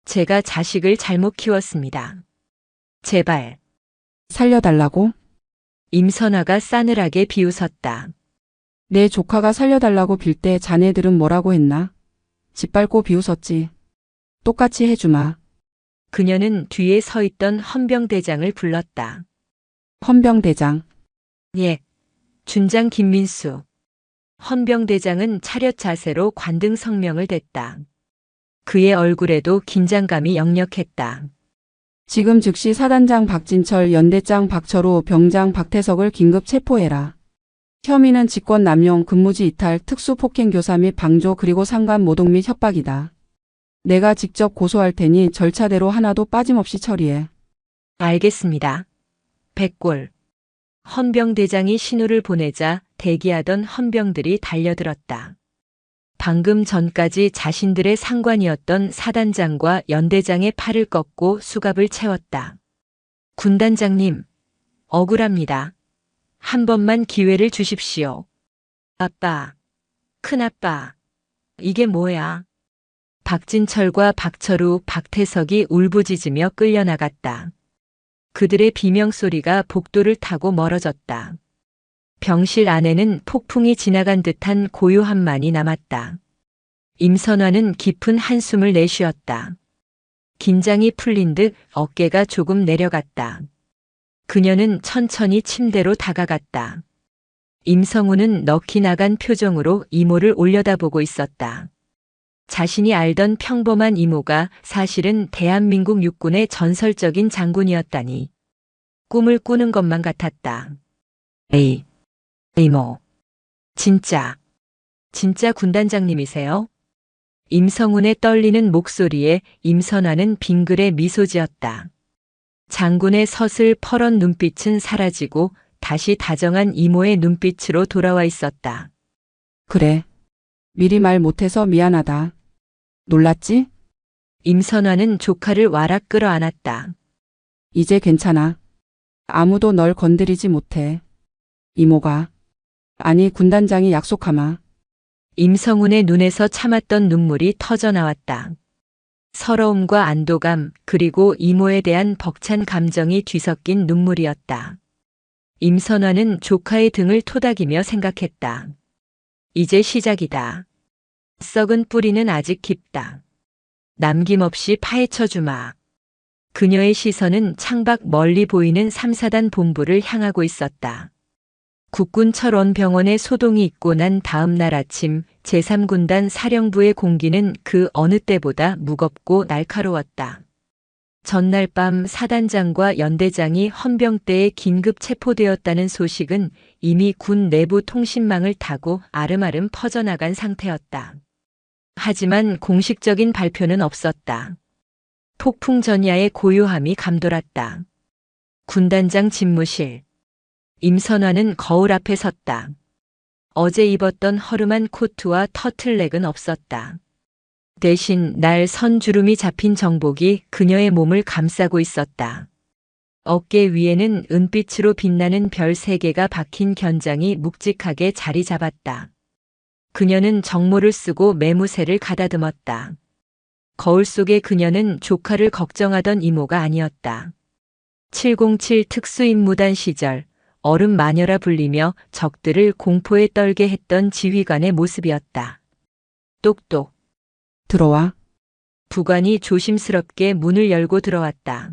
제가 자식을 잘못 키웠습니다. 제발. 살려달라고? 임선화가 싸늘하게 비웃었다. 내 조카가 살려달라고 빌 때 자네들은 뭐라고 했나? 짓밟고 비웃었지. 똑같이 해주마. 그녀는 뒤에 서 있던 헌병대장을 불렀다. 헌병대장. 예. 준장 김민수. 헌병대장은 차렷 자세로 관등 성명을 댔다. 그의 얼굴에도 긴장감이 역력했다. 지금 즉시 사단장 박진철, 연대장 박철우, 병장 박태석을 긴급 체포해라. 혐의는 직권남용, 근무지 이탈, 특수폭행교사 및 방조 그리고 상관 모독 및 협박이다. 내가 직접 고소할 테니 절차대로 하나도 빠짐없이 처리해. 알겠습니다. 백골. 헌병대장이 신호를 보내자 대기하던 헌병들이 달려들었다. 방금 전까지 자신들의 상관이었던 사단장과 연대장의 팔을 꺾고 수갑을 채웠다. 군단장님, 억울합니다. 한 번만 기회를 주십시오. 아빠, 큰아빠, 이게 뭐야? 박진철과 박철우, 박태석이 울부짖으며 끌려나갔다. 그들의 비명소리가 복도를 타고 멀어졌다. 병실 안에는 폭풍이 지나간 듯한 고요함만이 남았다. 임선화는 깊은 한숨을 내쉬었다. 긴장이 풀린 듯 어깨가 조금 내려갔다. 그녀는 천천히 침대로 다가갔다. 임성우는 넋이 나간 표정으로 이모를 올려다보고 있었다. 자신이 알던 평범한 이모가 사실은 대한민국 육군의 전설적인 장군이었다니. 꿈을 꾸는 것만 같았다. 에이, 이모. 진짜 군단장님이세요? 임성운의 떨리는 목소리에 임선화는 빙글에 미소 지었다. 장군의 서슬 퍼런 눈빛은 사라지고 다시 다정한 이모의 눈빛으로 돌아와 있었다. 그래. 미리 말 못해서 미안하다. 놀랐지? 임선화는 조카를 와락 끌어안았다. 이제 괜찮아. 아무도 널 건드리지 못해. 이모가. 아니 군단장이 약속하마. 임성운의 눈에서 참았던 눈물이 터져나왔다. 서러움과 안도감 그리고 이모에 대한 벅찬 감정이 뒤섞인 눈물이었다. 임선화는 조카의 등을 토닥이며 생각했다. 이제 시작이다. 썩은 뿌리는 아직 깊다. 남김없이 파헤쳐주마. 그녀의 시선은 창밖 멀리 보이는 3사단 본부를 향하고 있었다. 국군 철원병원에 소동이 있고 난 다음 날 아침 제3군단 사령부의 공기는 그 어느 때보다 무겁고 날카로웠다. 전날 밤 사단장과 연대장이 헌병대에 긴급 체포되었다는 소식은 이미 군 내부 통신망을 타고 아름아름 퍼져나간 상태였다. 하지만 공식적인 발표는 없었다. 폭풍 전야의 고요함이 감돌았다. 군단장 집무실. 임선화는 거울 앞에 섰다. 어제 입었던 허름한 코트와 터틀넥은 없었다. 대신 날 선주름이 잡힌 정복이 그녀의 몸을 감싸고 있었다. 어깨 위에는 은빛으로 빛나는 별 3개가 박힌 견장이 묵직하게 자리 잡았다. 그녀는 정모를 쓰고 매무새를 가다듬었다. 거울 속의 그녀는 조카를 걱정하던 이모가 아니었다. 707 특수임무단 시절 얼음 마녀라 불리며 적들을 공포에 떨게 했던 지휘관의 모습이었다. 똑똑. 들어와. 부관이 조심스럽게 문을 열고 들어왔다.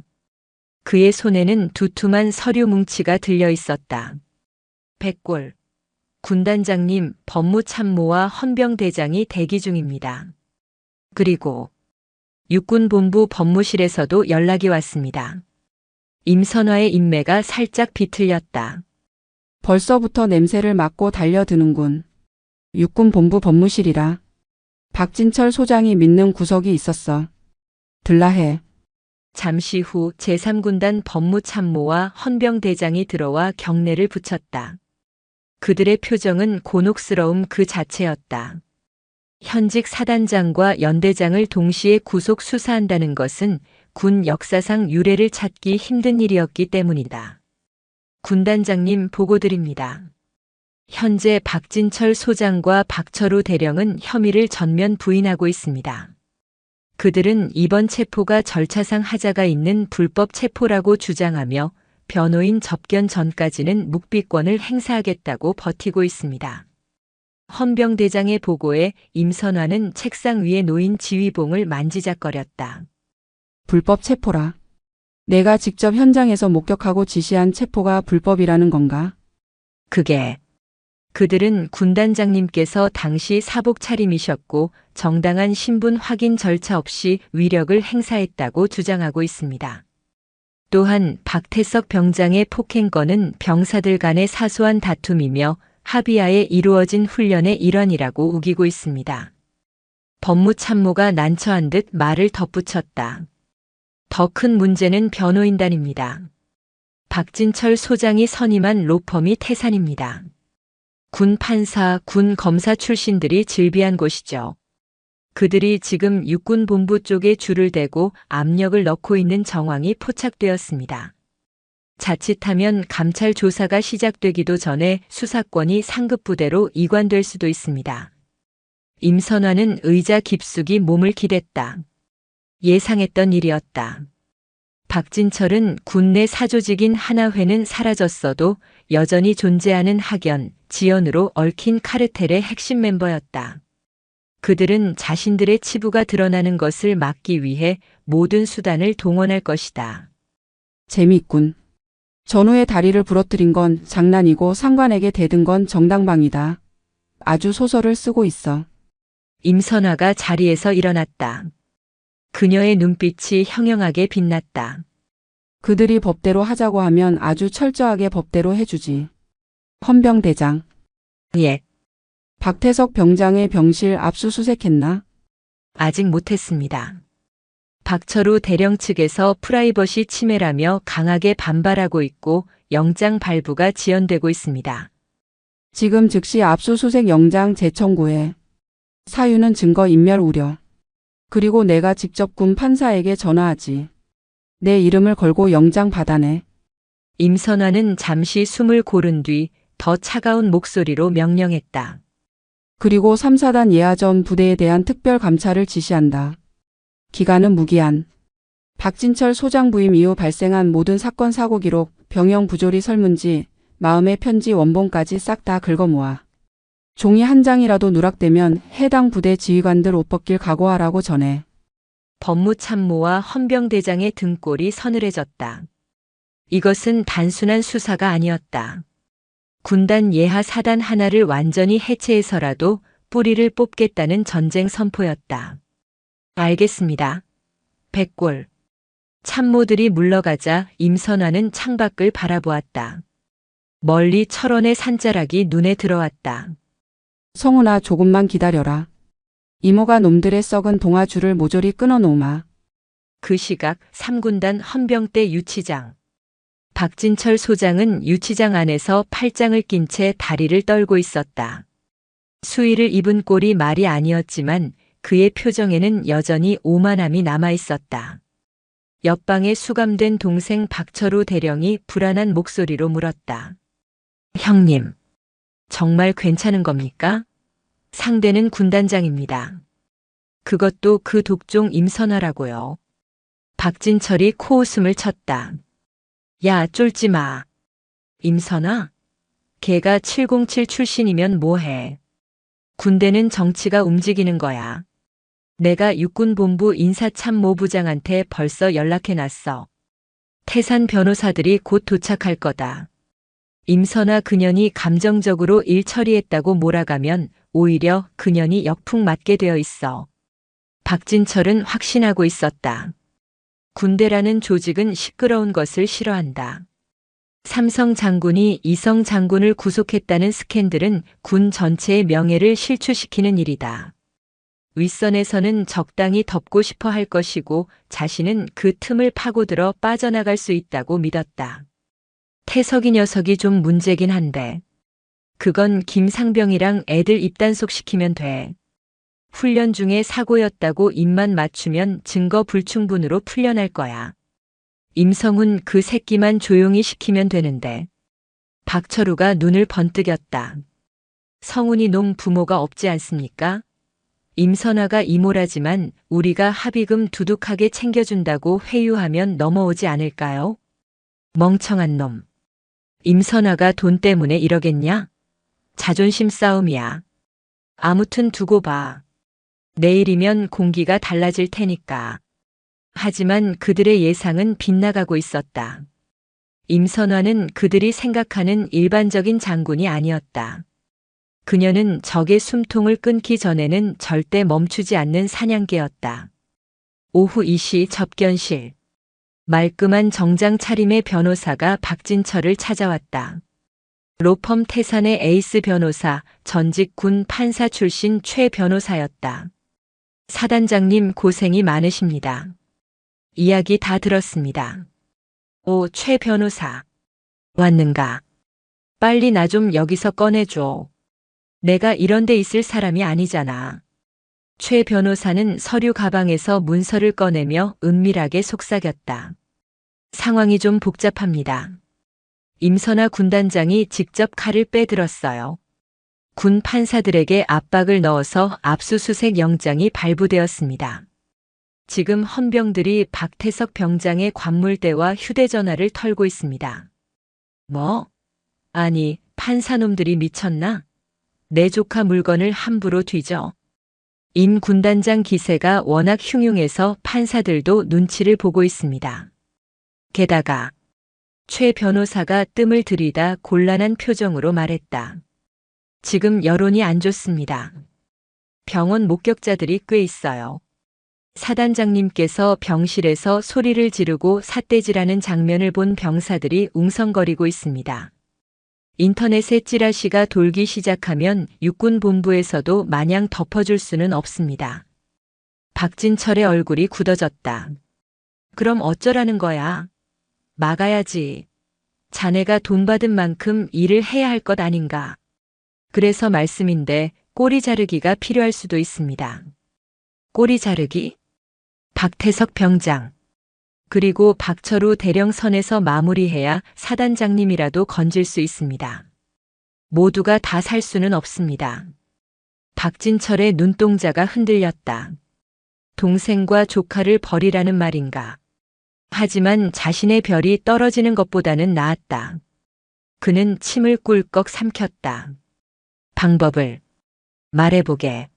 그의 손에는 두툼한 서류 뭉치가 들려 있었다. 백골. 군단장님, 법무참모와 헌병대장이 대기 중입니다. 그리고 육군본부 법무실에서도 연락이 왔습니다. 임선화의 인매가 살짝 비틀렸다. 벌써부터 냄새를 맡고 달려드는군. 육군본부 법무실이라. 박진철 소장이 믿는 구석이 있었어. 들라 해. 잠시 후 제3군단 법무참모와 헌병대장이 들어와 경례를 붙였다. 그들의 표정은 곤혹스러움 그 자체였다. 현직 사단장과 연대장을 동시에 구속 수사한다는 것은 군 역사상 유례를 찾기 힘든 일이었기 때문이다. 군단장님 보고드립니다. 현재 박진철 소장과 박철우 대령은 혐의를 전면 부인하고 있습니다. 그들은 이번 체포가 절차상 하자가 있는 불법 체포라고 주장하며 변호인 접견 전까지는 묵비권을 행사하겠다고 버티고 있습니다. 헌병대장의 보고에 임선화는 책상 위에 놓인 지휘봉을 만지작거렸다. 불법 체포라. 내가 직접 현장에서 목격하고 지시한 체포가 불법이라는 건가? 그게 그들은 군단장님께서 당시 사복 차림이셨고 정당한 신분 확인 절차 없이 위력을 행사했다고 주장하고 있습니다. 또한 박태석 병장의 폭행 건은 병사들 간의 사소한 다툼이며 합의하에 이루어진 훈련의 일환이라고 우기고 있습니다. 법무참모가 난처한 듯 말을 덧붙였다. 더 큰 문제는 변호인단입니다. 박진철 소장이 선임한 로펌이 태산입니다. 군 판사, 군 검사 출신들이 즐비한 곳이죠. 그들이 지금 육군본부 쪽에 줄을 대고 압력을 넣고 있는 정황이 포착되었습니다. 자칫하면 감찰 조사가 시작되기도 전에 수사권이 상급부대로 이관될 수도 있습니다. 임선화는 의자 깊숙이 몸을 기댔다. 예상했던 일이었다. 박진철은 군내 사조직인 하나회는 사라졌어도 여전히 존재하는 학연, 지연으로 얽힌 카르텔의 핵심 멤버였다. 그들은 자신들의 치부가 드러나는 것을 막기 위해 모든 수단을 동원할 것이다. 재미있군. 전우의 다리를 부러뜨린 건 장난이고 상관에게 대든 건 정당방위다. 아주 소설을 쓰고 있어. 임선화가 자리에서 일어났다. 그녀의 눈빛이 형형하게 빛났다. 그들이 법대로 하자고 하면 아주 철저하게 법대로 해주지. 헌병대장. 예, 박태석 병장의 병실 압수수색했나? 아직 못했습니다. 박철우 대령 측에서 프라이버시 침해라며 강하게 반발하고 있고 영장 발부가 지연되고 있습니다. 지금 즉시 압수수색 영장 재청구해. 사유는 증거 인멸 우려. 그리고 내가 직접 군 판사에게 전화하지. 내 이름을 걸고 영장 받아내. 임선화는 잠시 숨을 고른 뒤 더 차가운 목소리로 명령했다. 그리고 3사단 예하전 부대에 대한 특별 감찰을 지시한다. 기간은 무기한. 박진철 소장 부임 이후 발생한 모든 사건 사고 기록, 병영 부조리 설문지, 마음의 편지 원본까지 싹 다 긁어모아. 종이 한 장이라도 누락되면 해당 부대 지휘관들 옷 벗길 각오하라고 전해. 법무참모와 헌병대장의 등골이 서늘해졌다. 이것은 단순한 수사가 아니었다. 군단 예하 사단 하나를 완전히 해체해서라도 뿌리를 뽑겠다는 전쟁 선포였다. 알겠습니다. 백골. 참모들이 물러가자 임선화는 창밖을 바라보았다. 멀리 철원의 산자락이 눈에 들어왔다. 성훈아, 조금만 기다려라. 이모가 놈들의 썩은 동아줄을 모조리 끊어놓으마. 그 시각 3군단 헌병대 유치장. 박진철 소장은 유치장 안에서 팔짱을 낀 채 다리를 떨고 있었다. 수의를 입은 꼴이 말이 아니었지만 그의 표정에는 여전히 오만함이 남아 있었다. 옆방에 수감된 동생 박철우 대령이 불안한 목소리로 물었다. 형님, 정말 괜찮은 겁니까? 상대는 군단장입니다. 그것도 그 독종 임선화라고요. 박진철이 코웃음을 쳤다. 야, 쫄지 마. 임선화? 걔가 707 출신이면 뭐해. 군대는 정치가 움직이는 거야. 내가 육군본부 인사참모부장한테 벌써 연락해놨어. 태산 변호사들이 곧 도착할 거다. 임선화 그년이 감정적으로 일 처리했다고 몰아가면 오히려 그년이 역풍 맞게 되어 있어. 박진철은 확신하고 있었다. 군대라는 조직은 시끄러운 것을 싫어한다. 삼성 장군이 이성 장군을 구속했다는 스캔들은 군 전체의 명예를 실추시키는 일이다. 윗선에서는 적당히 덮고 싶어 할 것이고 자신은 그 틈을 파고들어 빠져나갈 수 있다고 믿었다. 태석이 녀석이 좀 문제긴 한데 그건 김상병이랑 애들 입단속시키면 돼. 훈련 중에 사고였다고 입만 맞추면 증거 불충분으로 풀려날 거야. 임성훈 그 새끼만 조용히 시키면 되는데. 박철우가 눈을 번뜩였다. 성훈이 놈 부모가 없지 않습니까? 임선화가 이모라지만 우리가 합의금 두둑하게 챙겨준다고 회유하면 넘어오지 않을까요? 멍청한 놈. 임선화가 돈 때문에 이러겠냐? 자존심 싸움이야. 아무튼 두고 봐. 내일이면 공기가 달라질 테니까. 하지만 그들의 예상은 빗나가고 있었다. 임선화는 그들이 생각하는 일반적인 장군이 아니었다. 그녀는 적의 숨통을 끊기 전에는 절대 멈추지 않는 사냥개였다. 오후 2시 접견실. 말끔한 정장 차림의 변호사가 박진철을 찾아왔다. 로펌 태산의 에이스 변호사, 전직 군 판사 출신 최 변호사였다. 사단장님 고생이 많으십니다. 이야기 다 들었습니다. 오, 최 변호사. 왔는가? 빨리 나 좀 여기서 꺼내줘. 내가 이런 데 있을 사람이 아니잖아. 최 변호사는 서류 가방에서 문서를 꺼내며 은밀하게 속삭였다. 상황이 좀 복잡합니다. 임선화 군단장이 직접 칼을 빼들었어요. 군 판사들에게 압박을 넣어서 압수수색 영장이 발부되었습니다. 지금 헌병들이 박태석 병장의 관물대와 휴대전화를 털고 있습니다. 뭐? 아니, 판사놈들이 미쳤나? 내 조카 물건을 함부로 뒤져. 임 군단장 기세가 워낙 흉흉해서 판사들도 눈치를 보고 있습니다. 게다가 최 변호사가 뜸을 들이다 곤란한 표정으로 말했다. 지금 여론이 안 좋습니다. 병원 목격자들이 꽤 있어요. 사단장님께서 병실에서 소리를 지르고 삿대질하는 장면을 본 병사들이 웅성거리고 있습니다. 인터넷에 찌라시가 돌기 시작하면 육군본부에서도 마냥 덮어줄 수는 없습니다. 박진철의 얼굴이 굳어졌다. 그럼 어쩌라는 거야? 막아야지. 자네가 돈 받은 만큼 일을 해야 할 것 아닌가. 그래서 말씀인데 꼬리 자르기가 필요할 수도 있습니다. 꼬리 자르기? 박태석 병장. 그리고 박철우 대령선에서 마무리해야 사단장님이라도 건질 수 있습니다. 모두가 다 살 수는 없습니다. 박진철의 눈동자가 흔들렸다. 동생과 조카를 버리라는 말인가. 하지만 자신의 별이 떨어지는 것보다는 나았다. 그는 침을 꿀꺽 삼켰다. 방법을 말해보게.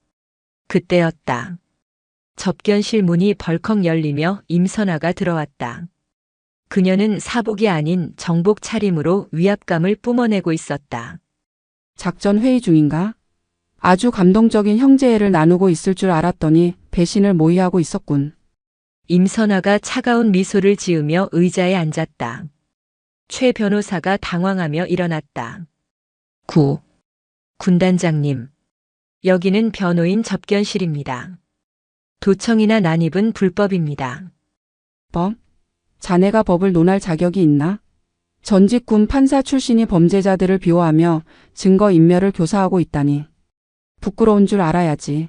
그때였다. 접견실 문이 벌컥 열리며 임선화가 들어왔다. 그녀는 사복이 아닌 정복 차림으로 위압감을 뿜어내고 있었다. 작전 회의 중인가? 아주 감동적인 형제애를 나누고 있을 줄 알았더니 배신을 모의하고 있었군. 임선화가 차가운 미소를 지으며 의자에 앉았다. 최 변호사가 당황하며 일어났다. 군단장님. 여기는 변호인 접견실입니다. 도청이나 난입은 불법입니다. 법? 자네가 법을 논할 자격이 있나? 전직 군 판사 출신이 범죄자들을 비호하며 증거인멸을 교사하고 있다니. 부끄러운 줄 알아야지.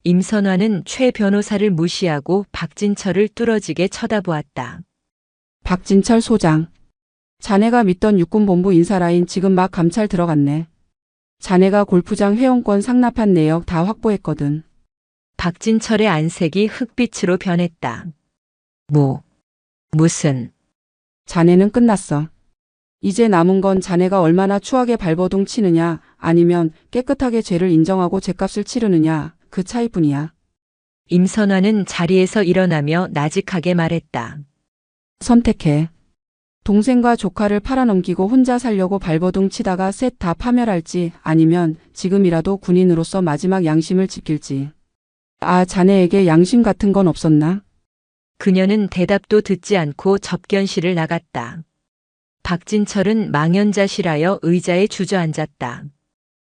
임선화는 최 변호사를 무시하고 박진철을 뚫어지게 쳐다보았다. 박진철 소장. 자네가 믿던 육군본부 인사라인 지금 막 감찰 들어갔네. 자네가 골프장 회원권 상납한 내역 다 확보했거든. 박진철의 안색이 흑빛으로 변했다. 무슨. 자네는 끝났어. 이제 남은 건 자네가 얼마나 추하게 발버둥 치느냐 아니면 깨끗하게 죄를 인정하고 죄값을 치르느냐 그 차이뿐이야. 임선화는 자리에서 일어나며 나직하게 말했다. 선택해. 동생과 조카를 팔아넘기고 혼자 살려고 발버둥 치다가 셋 다 파멸할지 아니면 지금이라도 군인으로서 마지막 양심을 지킬지. 자네에게 양심 같은 건 없었나? 그녀는 대답도 듣지 않고 접견실을 나갔다. 박진철은 망연자실하여 의자에 주저앉았다.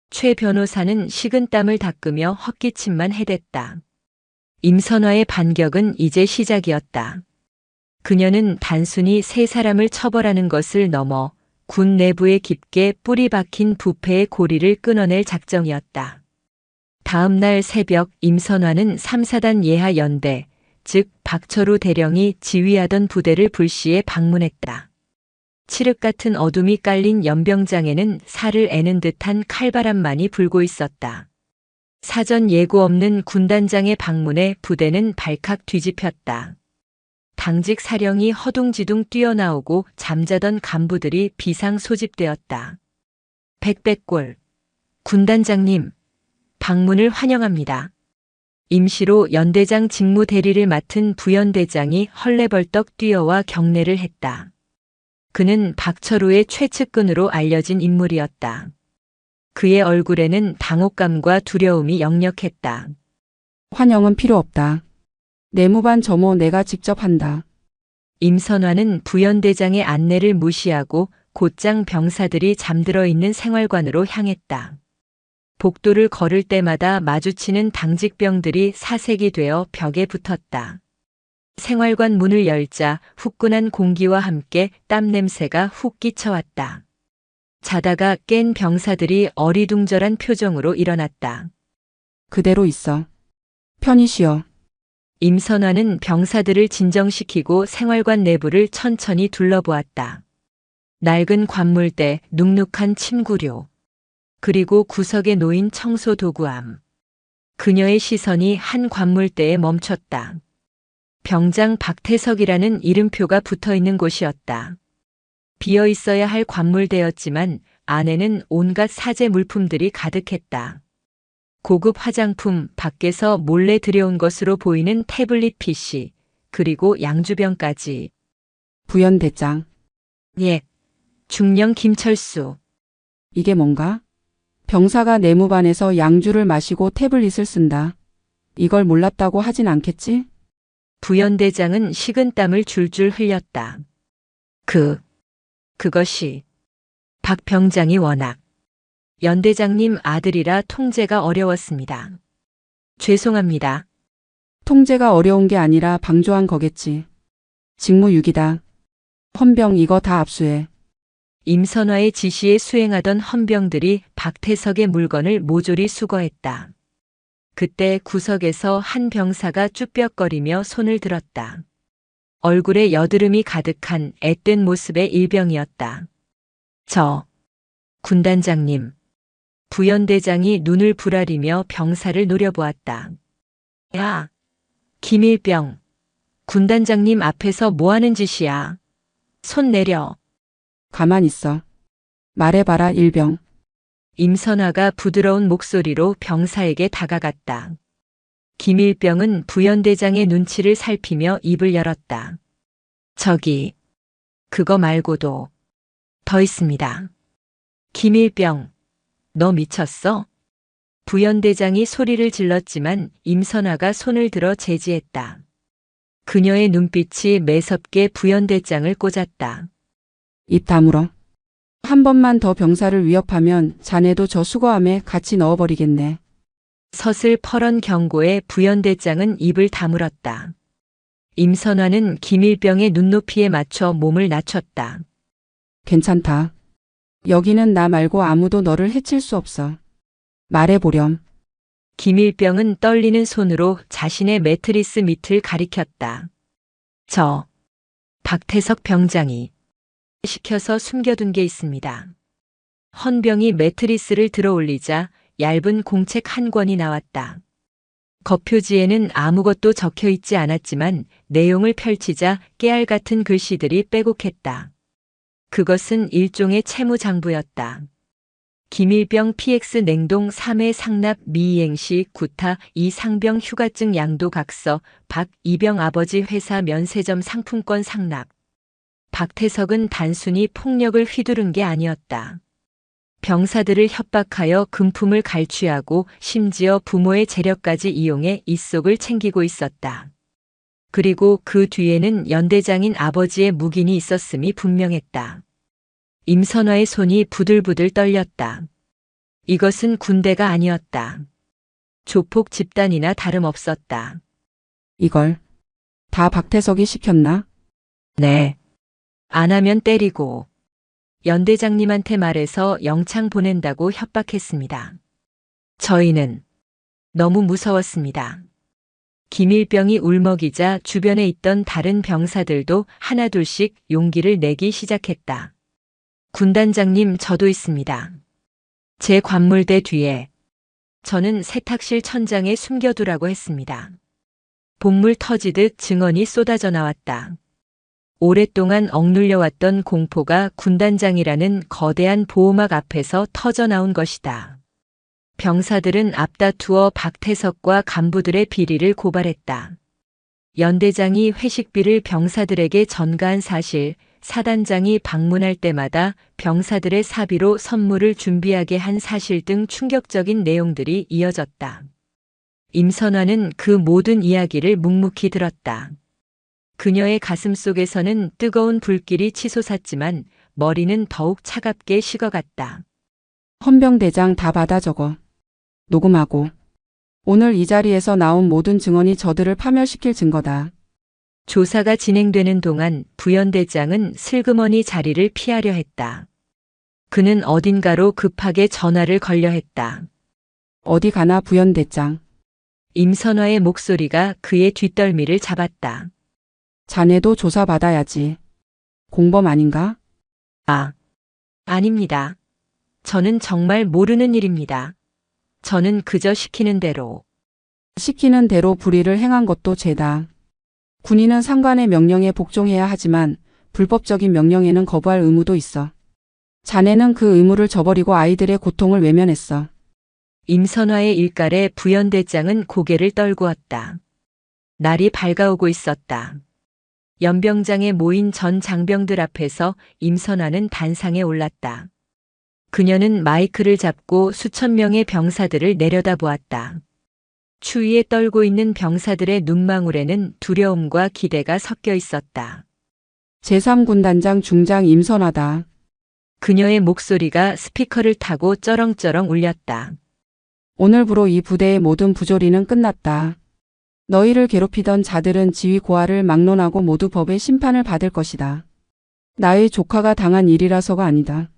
최 변호사는 식은땀을 닦으며 헛기침만 해댔다. 임선화의 반격은 이제 시작이었다. 그녀는 단순히 세 사람을 처벌하는 것을 넘어 군 내부에 깊게 뿌리 박힌 부패의 고리를 끊어낼 작정이었다. 다음 날 새벽 임선화는 3사단 예하 연대, 즉 박철우 대령이 지휘하던 부대를 불시에 방문했다. 칠흑 같은 어둠이 깔린 연병장에는 살을 애는 듯한 칼바람만이 불고 있었다. 사전 예고 없는 군단장의 방문에 부대는 발칵 뒤집혔다. 당직 사령이 허둥지둥 뛰어나오고 잠자던 간부들이 비상 소집되었다. 백백골, 군단장님, 방문을 환영합니다. 임시로 연대장 직무 대리를 맡은 부연대장이 헐레벌떡 뛰어와 경례를 했다. 그는 박철우의 최측근으로 알려진 인물이었다. 그의 얼굴에는 당혹감과 두려움이 역력했다. 환영은 필요 없다. 내무반 점호 내가 직접 한다. 임선화는 부연대장의 안내를 무시하고 곧장 병사들이 잠들어 있는 생활관으로 향했다. 복도를 걸을 때마다 마주치는 당직병들이 사색이 되어 벽에 붙었다. 생활관 문을 열자 후끈한 공기와 함께 땀 냄새가 훅 끼쳐왔다. 자다가 깬 병사들이 어리둥절한 표정으로 일어났다. 그대로 있어. 편히 쉬어. 임선화는 병사들을 진정시키고 생활관 내부를 천천히 둘러보았다. 낡은 관물대, 눅눅한 침구류, 그리고 구석에 놓인 청소 도구함. 그녀의 시선이 한 관물대에 멈췄다. 병장 박태석이라는 이름표가 붙어 있는 곳이었다. 비어 있어야 할 관물대였지만 안에는 온갖 사제 물품들이 가득했다. 고급 화장품, 밖에서 몰래 들여온 것으로 보이는 태블릿 PC, 그리고 양주병까지. 부연대장. 예, 중령 김철수. 이게 뭔가? 병사가 내무반에서 양주를 마시고 태블릿을 쓴다. 이걸 몰랐다고 하진 않겠지? 부연대장은 식은땀을 줄줄 흘렸다. 그것이 박 병장이 워낙 연대장님 아들이라 통제가 어려웠습니다. 죄송합니다. 통제가 어려운 게 아니라 방조한 거겠지. 직무유기다. 헌병 이거 다 압수해. 임선화의 지시에 수행하던 헌병들이 박태석의 물건을 모조리 수거했다. 그때 구석에서 한 병사가 쭈뼛거리며 손을 들었다. 얼굴에 여드름이 가득한 앳된 모습의 일병이었다. 군단장님. 부연대장이 눈을 부라리며 병사를 노려보았다. 야, 김일병. 군단장님 앞에서 뭐하는 짓이야? 손 내려. 가만 있어. 말해봐라 일병. 임선화가 부드러운 목소리로 병사에게 다가갔다. 김일병은 부연대장의 눈치를 살피며 입을 열었다. 그거 말고도 더 있습니다. 김일병, 너 미쳤어? 부연대장이 소리를 질렀지만 임선화가 손을 들어 제지했다. 그녀의 눈빛이 매섭게 부연대장을 꽂았다. 입 다물어. 한 번만 더 병사를 위협하면 자네도 저 수거함에 같이 넣어버리겠네. 서슬퍼런 경고에 부연대장은 입을 다물었다. 임선화는 김일병의 눈높이에 맞춰 몸을 낮췄다. 괜찮다. 여기는 나 말고 아무도 너를 해칠 수 없어. 말해보렴. 김일병은 떨리는 손으로 자신의 매트리스 밑을 가리켰다. 박태석 병장이 시켜서 숨겨둔 게 있습니다. 헌병이 매트리스를 들어올리자 얇은 공책 한 권이 나왔다. 겉표지에는 아무것도 적혀 있지 않았지만 내용을 펼치자 깨알 같은 글씨들이 빼곡했다. 그것은 일종의 채무장부였다. 김일병 PX 냉동 3회 상납 미이행시 구타 이 상병 휴가증 양도 각서 박 이병 아버지 회사 면세점 상품권 상납. 박태석은 단순히 폭력을 휘두른 게 아니었다. 병사들을 협박하여 금품을 갈취하고 심지어 부모의 재력까지 이용해 입속을 챙기고 있었다. 그리고 그 뒤에는 연대장인 아버지의 묵인이 있었음이 분명했다. 임선화의 손이 부들부들 떨렸다. 이것은 군대가 아니었다. 조폭 집단이나 다름없었다. 이걸 다 박태석이 시켰나? 네. 안 하면 때리고 연대장님한테 말해서 영창 보낸다고 협박했습니다. 저희는 너무 무서웠습니다. 김일병이 울먹이자 주변에 있던 다른 병사들도 하나둘씩 용기를 내기 시작했다. 군단장님 저도 있습니다. 제 관물대 뒤에 저는 세탁실 천장에 숨겨두라고 했습니다. 본물 터지듯 증언이 쏟아져 나왔다. 오랫동안 억눌려왔던 공포가 군단장이라는 거대한 보호막 앞에서 터져나온 것이다. 병사들은 앞다투어 박태석과 간부들의 비리를 고발했다. 연대장이 회식비를 병사들에게 전가한 사실, 사단장이 방문할 때마다 병사들의 사비로 선물을 준비하게 한 사실 등 충격적인 내용들이 이어졌다. 임선화는 그 모든 이야기를 묵묵히 들었다. 그녀의 가슴 속에서는 뜨거운 불길이 치솟았지만 머리는 더욱 차갑게 식어갔다. 헌병대장 다 받아 적어. 녹음하고. 오늘 이 자리에서 나온 모든 증언이 저들을 파멸시킬 증거다. 조사가 진행되는 동안 부연대장은 슬그머니 자리를 피하려 했다. 그는 어딘가로 급하게 전화를 걸려 했다. 어디 가나 부연대장. 임선화의 목소리가 그의 뒷덜미를 잡았다. 자네도 조사받아야지. 공범 아닌가? 아닙니다. 저는 정말 모르는 일입니다. 저는 그저 시키는 대로. 시키는 대로 불의를 행한 것도 죄다. 군인은 상관의 명령에 복종해야 하지만 불법적인 명령에는 거부할 의무도 있어. 자네는 그 의무를 저버리고 아이들의 고통을 외면했어. 임선화의 일갈에 부연대장은 고개를 떨구었다. 날이 밝아오고 있었다. 연병장에 모인 전 장병들 앞에서 임선화는 단상에 올랐다. 그녀는 마이크를 잡고 수천 명의 병사들을 내려다보았다. 추위에 떨고 있는 병사들의 눈망울에는 두려움과 기대가 섞여 있었다. 제3군단장 중장 임선화다. 그녀의 목소리가 스피커를 타고 쩌렁쩌렁 울렸다. 오늘부로 이 부대의 모든 부조리는 끝났다. 너희를 괴롭히던 자들은 지위 고하를 막론하고 모두 법의 심판을 받을 것이다. 나의 조카가 당한 일이라서가 아니다.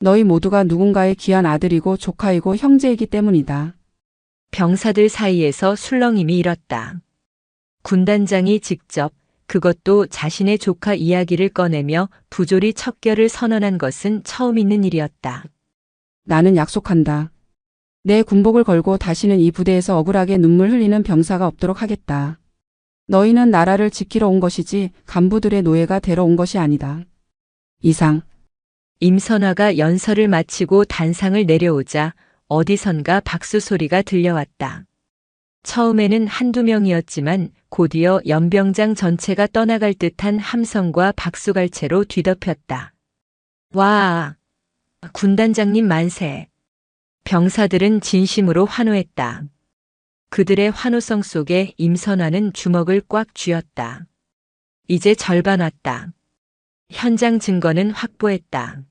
너희 모두가 누군가의 귀한 아들이고 조카이고 형제이기 때문이다. 병사들 사이에서 술렁임이 일었다. 군단장이 직접 그것도 자신의 조카 이야기를 꺼내며 부조리 척결을 선언한 것은 처음 있는 일이었다. 나는 약속한다. 내 군복을 걸고 다시는 이 부대에서 억울하게 눈물 흘리는 병사가 없도록 하겠다. 너희는 나라를 지키러 온 것이지 간부들의 노예가 되러 온 것이 아니다. 이상. 임선화가 연설을 마치고 단상을 내려오자 어디선가 박수 소리가 들려왔다. 처음에는 한두 명이었지만 곧이어 연병장 전체가 떠나갈 듯한 함성과 박수갈채로 뒤덮였다. 와! 군단장님 만세! 병사들은 진심으로 환호했다. 그들의 환호성 속에 임선화는 주먹을 꽉 쥐었다. 이제 절반 왔다. 현장 증거는 확보했다.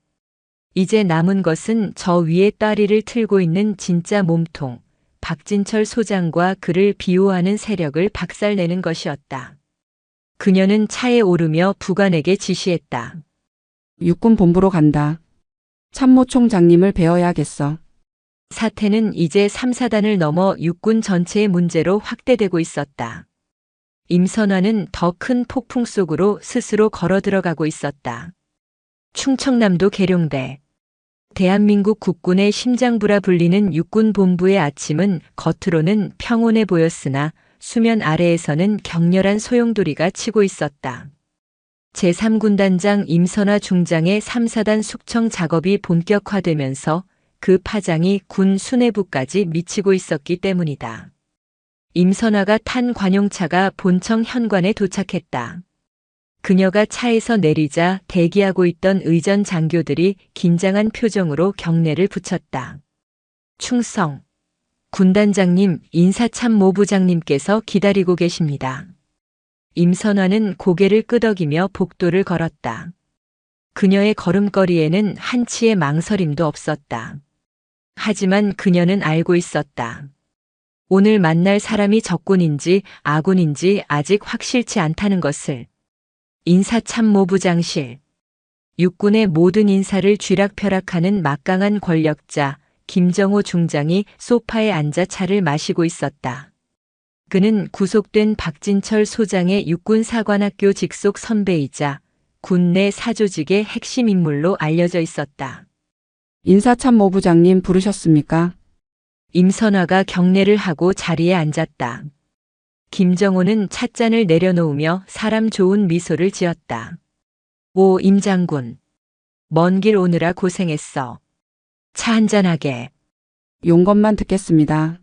이제 남은 것은 저 위에 다리를 틀고 있는 진짜 몸통, 박진철 소장과 그를 비호하는 세력을 박살내는 것이었다. 그녀는 차에 오르며 부관에게 지시했다. 육군 본부로 간다. 참모총장님을 뵈어야겠어. 사태는 이제 3, 4단을 넘어 육군 전체의 문제로 확대되고 있었다. 임선화는 더 큰 폭풍 속으로 스스로 걸어 들어가고 있었다. 충청남도 계룡대. 대한민국 국군의 심장부라 불리는 육군 본부의 아침은 겉으로는 평온해 보였으나 수면 아래에서는 격렬한 소용돌이가 치고 있었다. 제3군단장 임선화 중장의 3, 4단 숙청 작업이 본격화되면서 그 파장이 군 수뇌부까지 미치고 있었기 때문이다. 임선화가 탄 관용차가 본청 현관에 도착했다. 그녀가 차에서 내리자 대기하고 있던 의전 장교들이 긴장한 표정으로 경례를 붙였다. 충성! 군단장님, 인사참모부장님께서 기다리고 계십니다. 임선화는 고개를 끄덕이며 복도를 걸었다. 그녀의 걸음걸이에는 한치의 망설임도 없었다. 하지만 그녀는 알고 있었다. 오늘 만날 사람이 적군인지 아군인지 아직 확실치 않다는 것을. 인사참모부장실. 육군의 모든 인사를 쥐락펴락하는 막강한 권력자 김정호 중장이 소파에 앉아 차를 마시고 있었다. 그는 구속된 박진철 소장의 육군사관학교 직속 선배이자 군 내 사조직의 핵심 인물로 알려져 있었다. 인사참모부장님 부르셨습니까? 임선화가 경례를 하고 자리에 앉았다. 김정호는 찻잔을 내려놓으며 사람 좋은 미소를 지었다. 오, 임 장군. 먼 길 오느라 고생했어. 차 한잔하게. 용건만 듣겠습니다.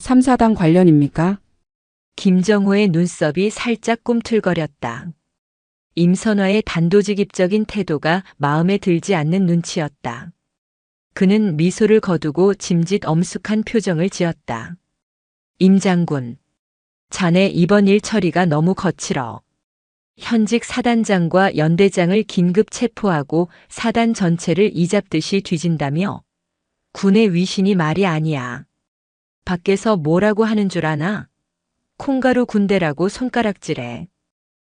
3, 4당 관련입니까? 김정호의 눈썹이 살짝 꿈틀거렸다. 임선화의 단도직입적인 태도가 마음에 들지 않는 눈치였다. 그는 미소를 거두고 짐짓 엄숙한 표정을 지었다. 임 장군. 자네 이번 일 처리가 너무 거칠어. 현직 사단장과 연대장을 긴급 체포하고 사단 전체를 이잡듯이 뒤진다며? 군의 위신이 말이 아니야. 밖에서 뭐라고 하는 줄 아나? 콩가루 군대라고 손가락질해.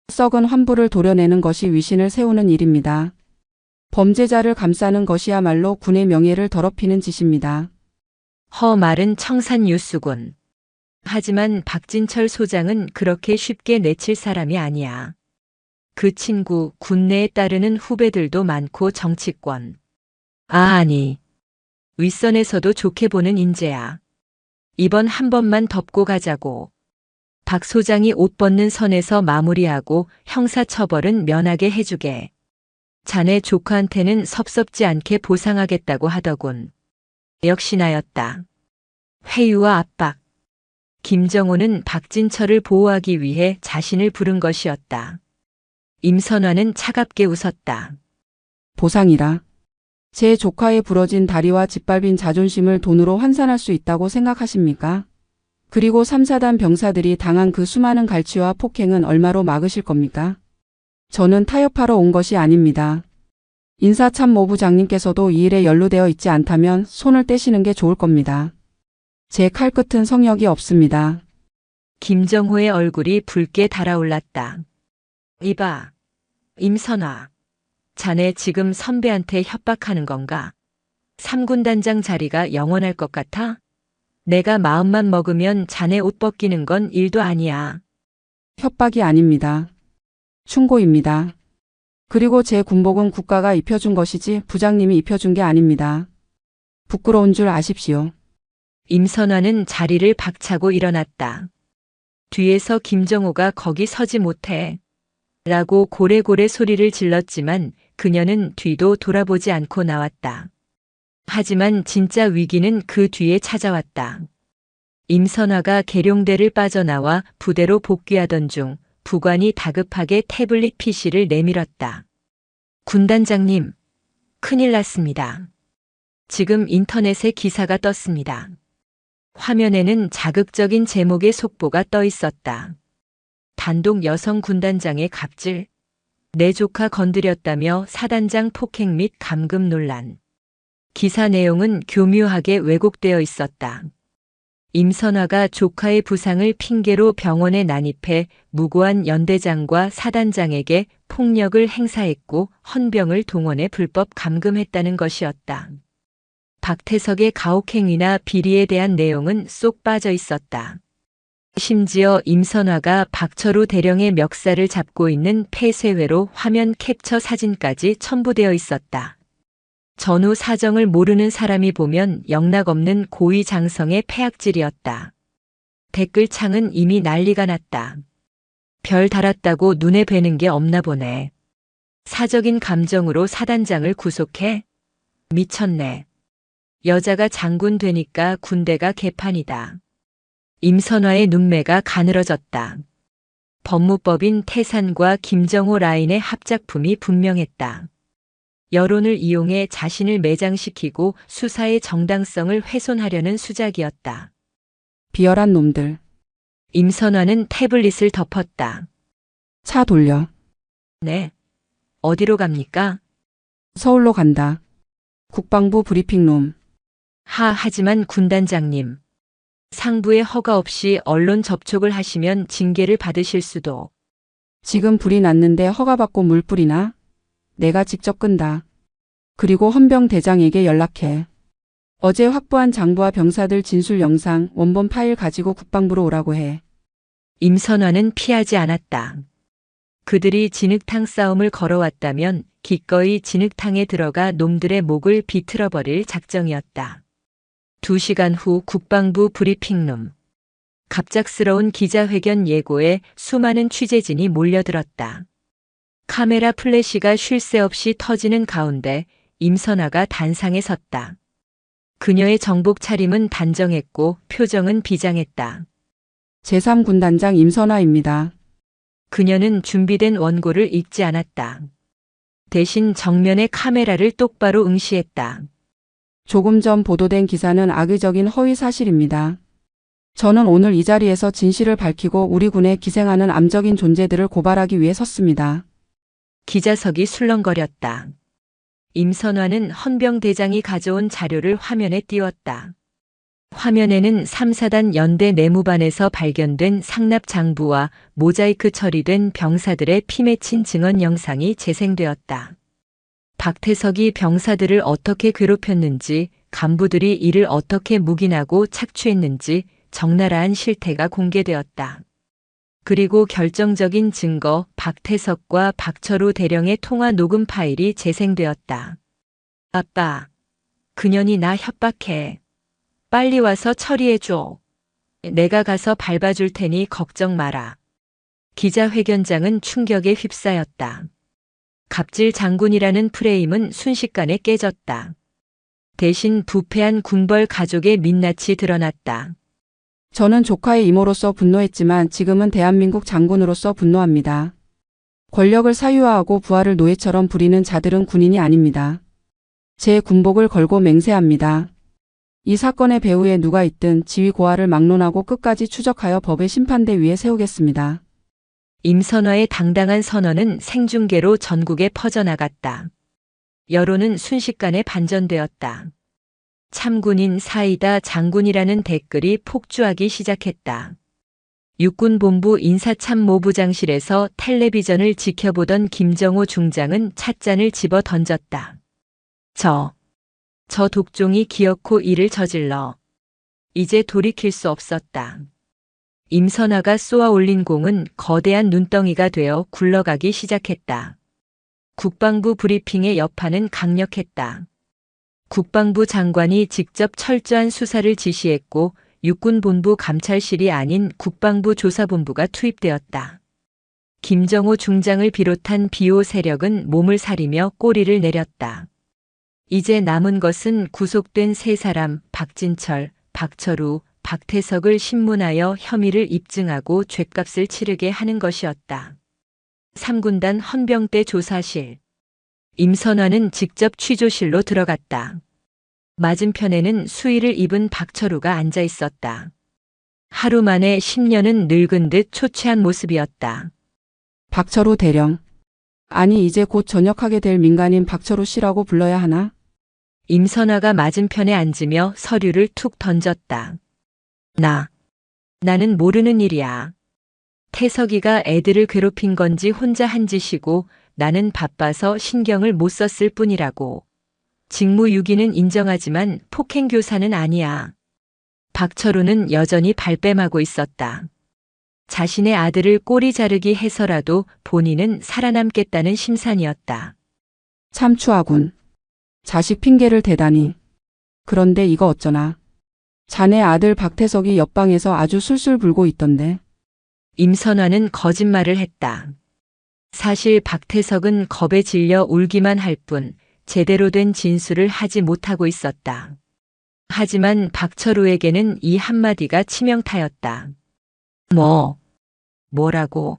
썩은 환부를 도려내는 것이 위신을 세우는 일입니다. 범죄자를 감싸는 것이야말로 군의 명예를 더럽히는 짓입니다. 허 말은 청산유수군. 하지만 박진철 소장은 그렇게 쉽게 내칠 사람이 아니야. 그 친구 군내에 따르는 후배들도 많고 정치권. 아니. 윗선에서도 좋게 보는 인재야. 이번 한 번만 덮고 가자고. 박 소장이 옷 벗는 선에서 마무리하고 형사처벌은 면하게 해주게. 자네 조카한테는 섭섭지 않게 보상하겠다고 하더군. 역시나였다. 회유와 압박. 김정호는 박진철을 보호하기 위해 자신을 부른 것이었다. 임선화는 차갑게 웃었다. 보상이라. 제 조카의 부러진 다리와 짓밟힌 자존심을 돈으로 환산할 수 있다고 생각하십니까? 그리고 3, 4단 병사들이 당한 그 수많은 갈취와 폭행은 얼마로 막으실 겁니까? 저는 타협하러 온 것이 아닙니다. 인사참모부장님께서도 이 일에 연루되어 있지 않다면 손을 떼시는 게 좋을 겁니다. 제 칼끝은 성역이 없습니다. 김정호의 얼굴이 붉게 달아올랐다. 이봐, 임선화. 자네 지금 선배한테 협박하는 건가? 3군 단장 자리가 영원할 것 같아? 내가 마음만 먹으면 자네 옷 벗기는 건 일도 아니야. 협박이 아닙니다. 충고입니다. 그리고 제 군복은 국가가 입혀준 것이지 부장님이 입혀준 게 아닙니다. 부끄러운 줄 아십시오. 임선화는 자리를 박차고 일어났다. 뒤에서 김정호가 거기 서지 못해. 라고 고래고래 소리를 질렀지만 그녀는 뒤도 돌아보지 않고 나왔다. 하지만 진짜 위기는 그 뒤에 찾아왔다. 임선화가 계룡대를 빠져나와 부대로 복귀하던 중 부관이 다급하게 태블릿 PC를 내밀었다. 군단장님, 큰일 났습니다. 지금 인터넷에 기사가 떴습니다. 화면에는 자극적인 제목의 속보가 떠 있었다. 단독 여성 군단장의 갑질, 내 조카 건드렸다며 사단장 폭행 및 감금 논란. 기사 내용은 교묘하게 왜곡되어 있었다. 임선화가 조카의 부상을 핑계로 병원에 난입해 무고한 연대장과 사단장에게 폭력을 행사했고 헌병을 동원해 불법 감금했다는 것이었다. 박태석의 가혹행위나 비리에 대한 내용은 쏙 빠져 있었다. 심지어 임선화가 박철우 대령의 멱살을 잡고 있는 폐쇄회로 화면 캡처 사진까지 첨부되어 있었다. 전후 사정을 모르는 사람이 보면 영락없는 고위장성의 폐악질이었다. 댓글창은 이미 난리가 났다. 별 달았다고 눈에 뵈는 게 없나 보네. 사적인 감정으로 사단장을 구속해? 미쳤네. 여자가 장군 되니까 군대가 개판이다. 임선화의 눈매가 가늘어졌다. 법무법인 태산과 김정호 라인의 합작품이 분명했다. 여론을 이용해 자신을 매장시키고 수사의 정당성을 훼손하려는 수작이었다. 비열한 놈들. 임선화는 태블릿을 덮었다. 차 돌려. 네. 어디로 갑니까? 서울로 간다. 국방부 브리핑룸. 하지만 군단장님. 상부의 허가 없이 언론 접촉을 하시면 징계를 받으실 수도. 지금 불이 났는데 허가받고 물 뿌리나? 내가 직접 끈다. 그리고 헌병 대장에게 연락해. 어제 확보한 장부와 병사들 진술 영상, 원본 파일 가지고 국방부로 오라고 해. 임선화는 피하지 않았다. 그들이 진흙탕 싸움을 걸어왔다면 기꺼이 진흙탕에 들어가 놈들의 목을 비틀어버릴 작정이었다. 2시간 후 국방부 브리핑룸. 갑작스러운 기자회견 예고에 수많은 취재진이 몰려들었다. 카메라 플래시가 쉴 새 없이 터지는 가운데 임선아가 단상에 섰다. 그녀의 정복 차림은 단정했고 표정은 비장했다. 제3군단장 임선아입니다. 그녀는 준비된 원고를 읽지 않았다. 대신 정면의 카메라를 똑바로 응시했다. 조금 전 보도된 기사는 악의적인 허위 사실입니다. 저는 오늘 이 자리에서 진실을 밝히고 우리 군에 기생하는 암적인 존재들을 고발하기 위해 섰습니다. 기자석이 술렁거렸다. 임선화는 헌병대장이 가져온 자료를 화면에 띄웠다. 화면에는 3사단 연대 내무반에서 발견된 상납 장부와 모자이크 처리된 병사들의 피 맺힌 증언 영상이 재생되었다. 박태석이 병사들을 어떻게 괴롭혔는지, 간부들이 이를 어떻게 묵인하고 착취했는지 적나라한 실태가 공개되었다. 그리고 결정적인 증거 박태석과 박철우 대령의 통화 녹음 파일이 재생되었다. 아빠, 그년이 나 협박해. 빨리 와서 처리해줘. 내가 가서 밟아줄 테니 걱정 마라. 기자회견장은 충격에 휩싸였다. 갑질 장군이라는 프레임은 순식간에 깨졌다. 대신 부패한 군벌 가족의 민낯이 드러났다. 저는 조카의 이모로서 분노했지만 지금은 대한민국 장군으로서 분노합니다. 권력을 사유화하고 부하를 노예처럼 부리는 자들은 군인이 아닙니다. 제 군복을 걸고 맹세합니다. 이 사건의 배후에 누가 있든 지위 고하를 막론하고 끝까지 추적하여 법의 심판대 위에 세우겠습니다. 임선화의 당당한 선언은 생중계로 전국에 퍼져나갔다. 여론은 순식간에 반전되었다. 참군인 사이다 장군이라는 댓글이 폭주하기 시작했다. 육군본부 인사참모부장실에서 텔레비전을 지켜보던 김정호 중장은 찻잔을 집어 던졌다. 저 독종이 기어코 이를 저질러. 이제 돌이킬 수 없었다. 임선아가 쏘아 올린 공은 거대한 눈덩이가 되어 굴러가기 시작했다. 국방부 브리핑의 여파는 강력했다. 국방부 장관이 직접 철저한 수사를 지시했고 육군본부 감찰실이 아닌 국방부 조사본부가 투입되었다. 김정호 중장을 비롯한 비호 세력은 몸을 사리며 꼬리를 내렸다. 이제 남은 것은 구속된 세 사람 박진철, 박철우, 박태석을 신문하여 혐의를 입증하고 죗값을 치르게 하는 것이었다. 3군단 헌병대 조사실. 임선화는 직접 취조실로 들어갔다. 맞은편에는 수의를 입은 박철우가 앉아 있었다. 하루 만에 10년은 늙은 듯 초췌한 모습이었다. 박철우 대령. 아니 이제 곧 전역하게 될 민간인 박철우 씨라고 불러야 하나? 임선화가 맞은편에 앉으며 서류를 툭 던졌다. 나는 모르는 일이야. 태석이가 애들을 괴롭힌 건지 혼자 한 짓이고 나는 바빠서 신경을 못 썼을 뿐이라고. 직무유기는 인정하지만 폭행교사는 아니야. 박철우는 여전히 발뺌하고 있었다. 자신의 아들을 꼬리 자르기 해서라도 본인은 살아남겠다는 심산이었다. 참 추하군. 자식 핑계를 대다니. 그런데 이거 어쩌나. 자네 아들 박태석이 옆방에서 아주 술술 불고 있던데. 임선화는 거짓말을 했다. 사실 박태석은 겁에 질려 울기만 할 뿐 제대로 된 진술을 하지 못하고 있었다. 하지만 박철우에게는 이 한마디가 치명타였다. 뭐라고?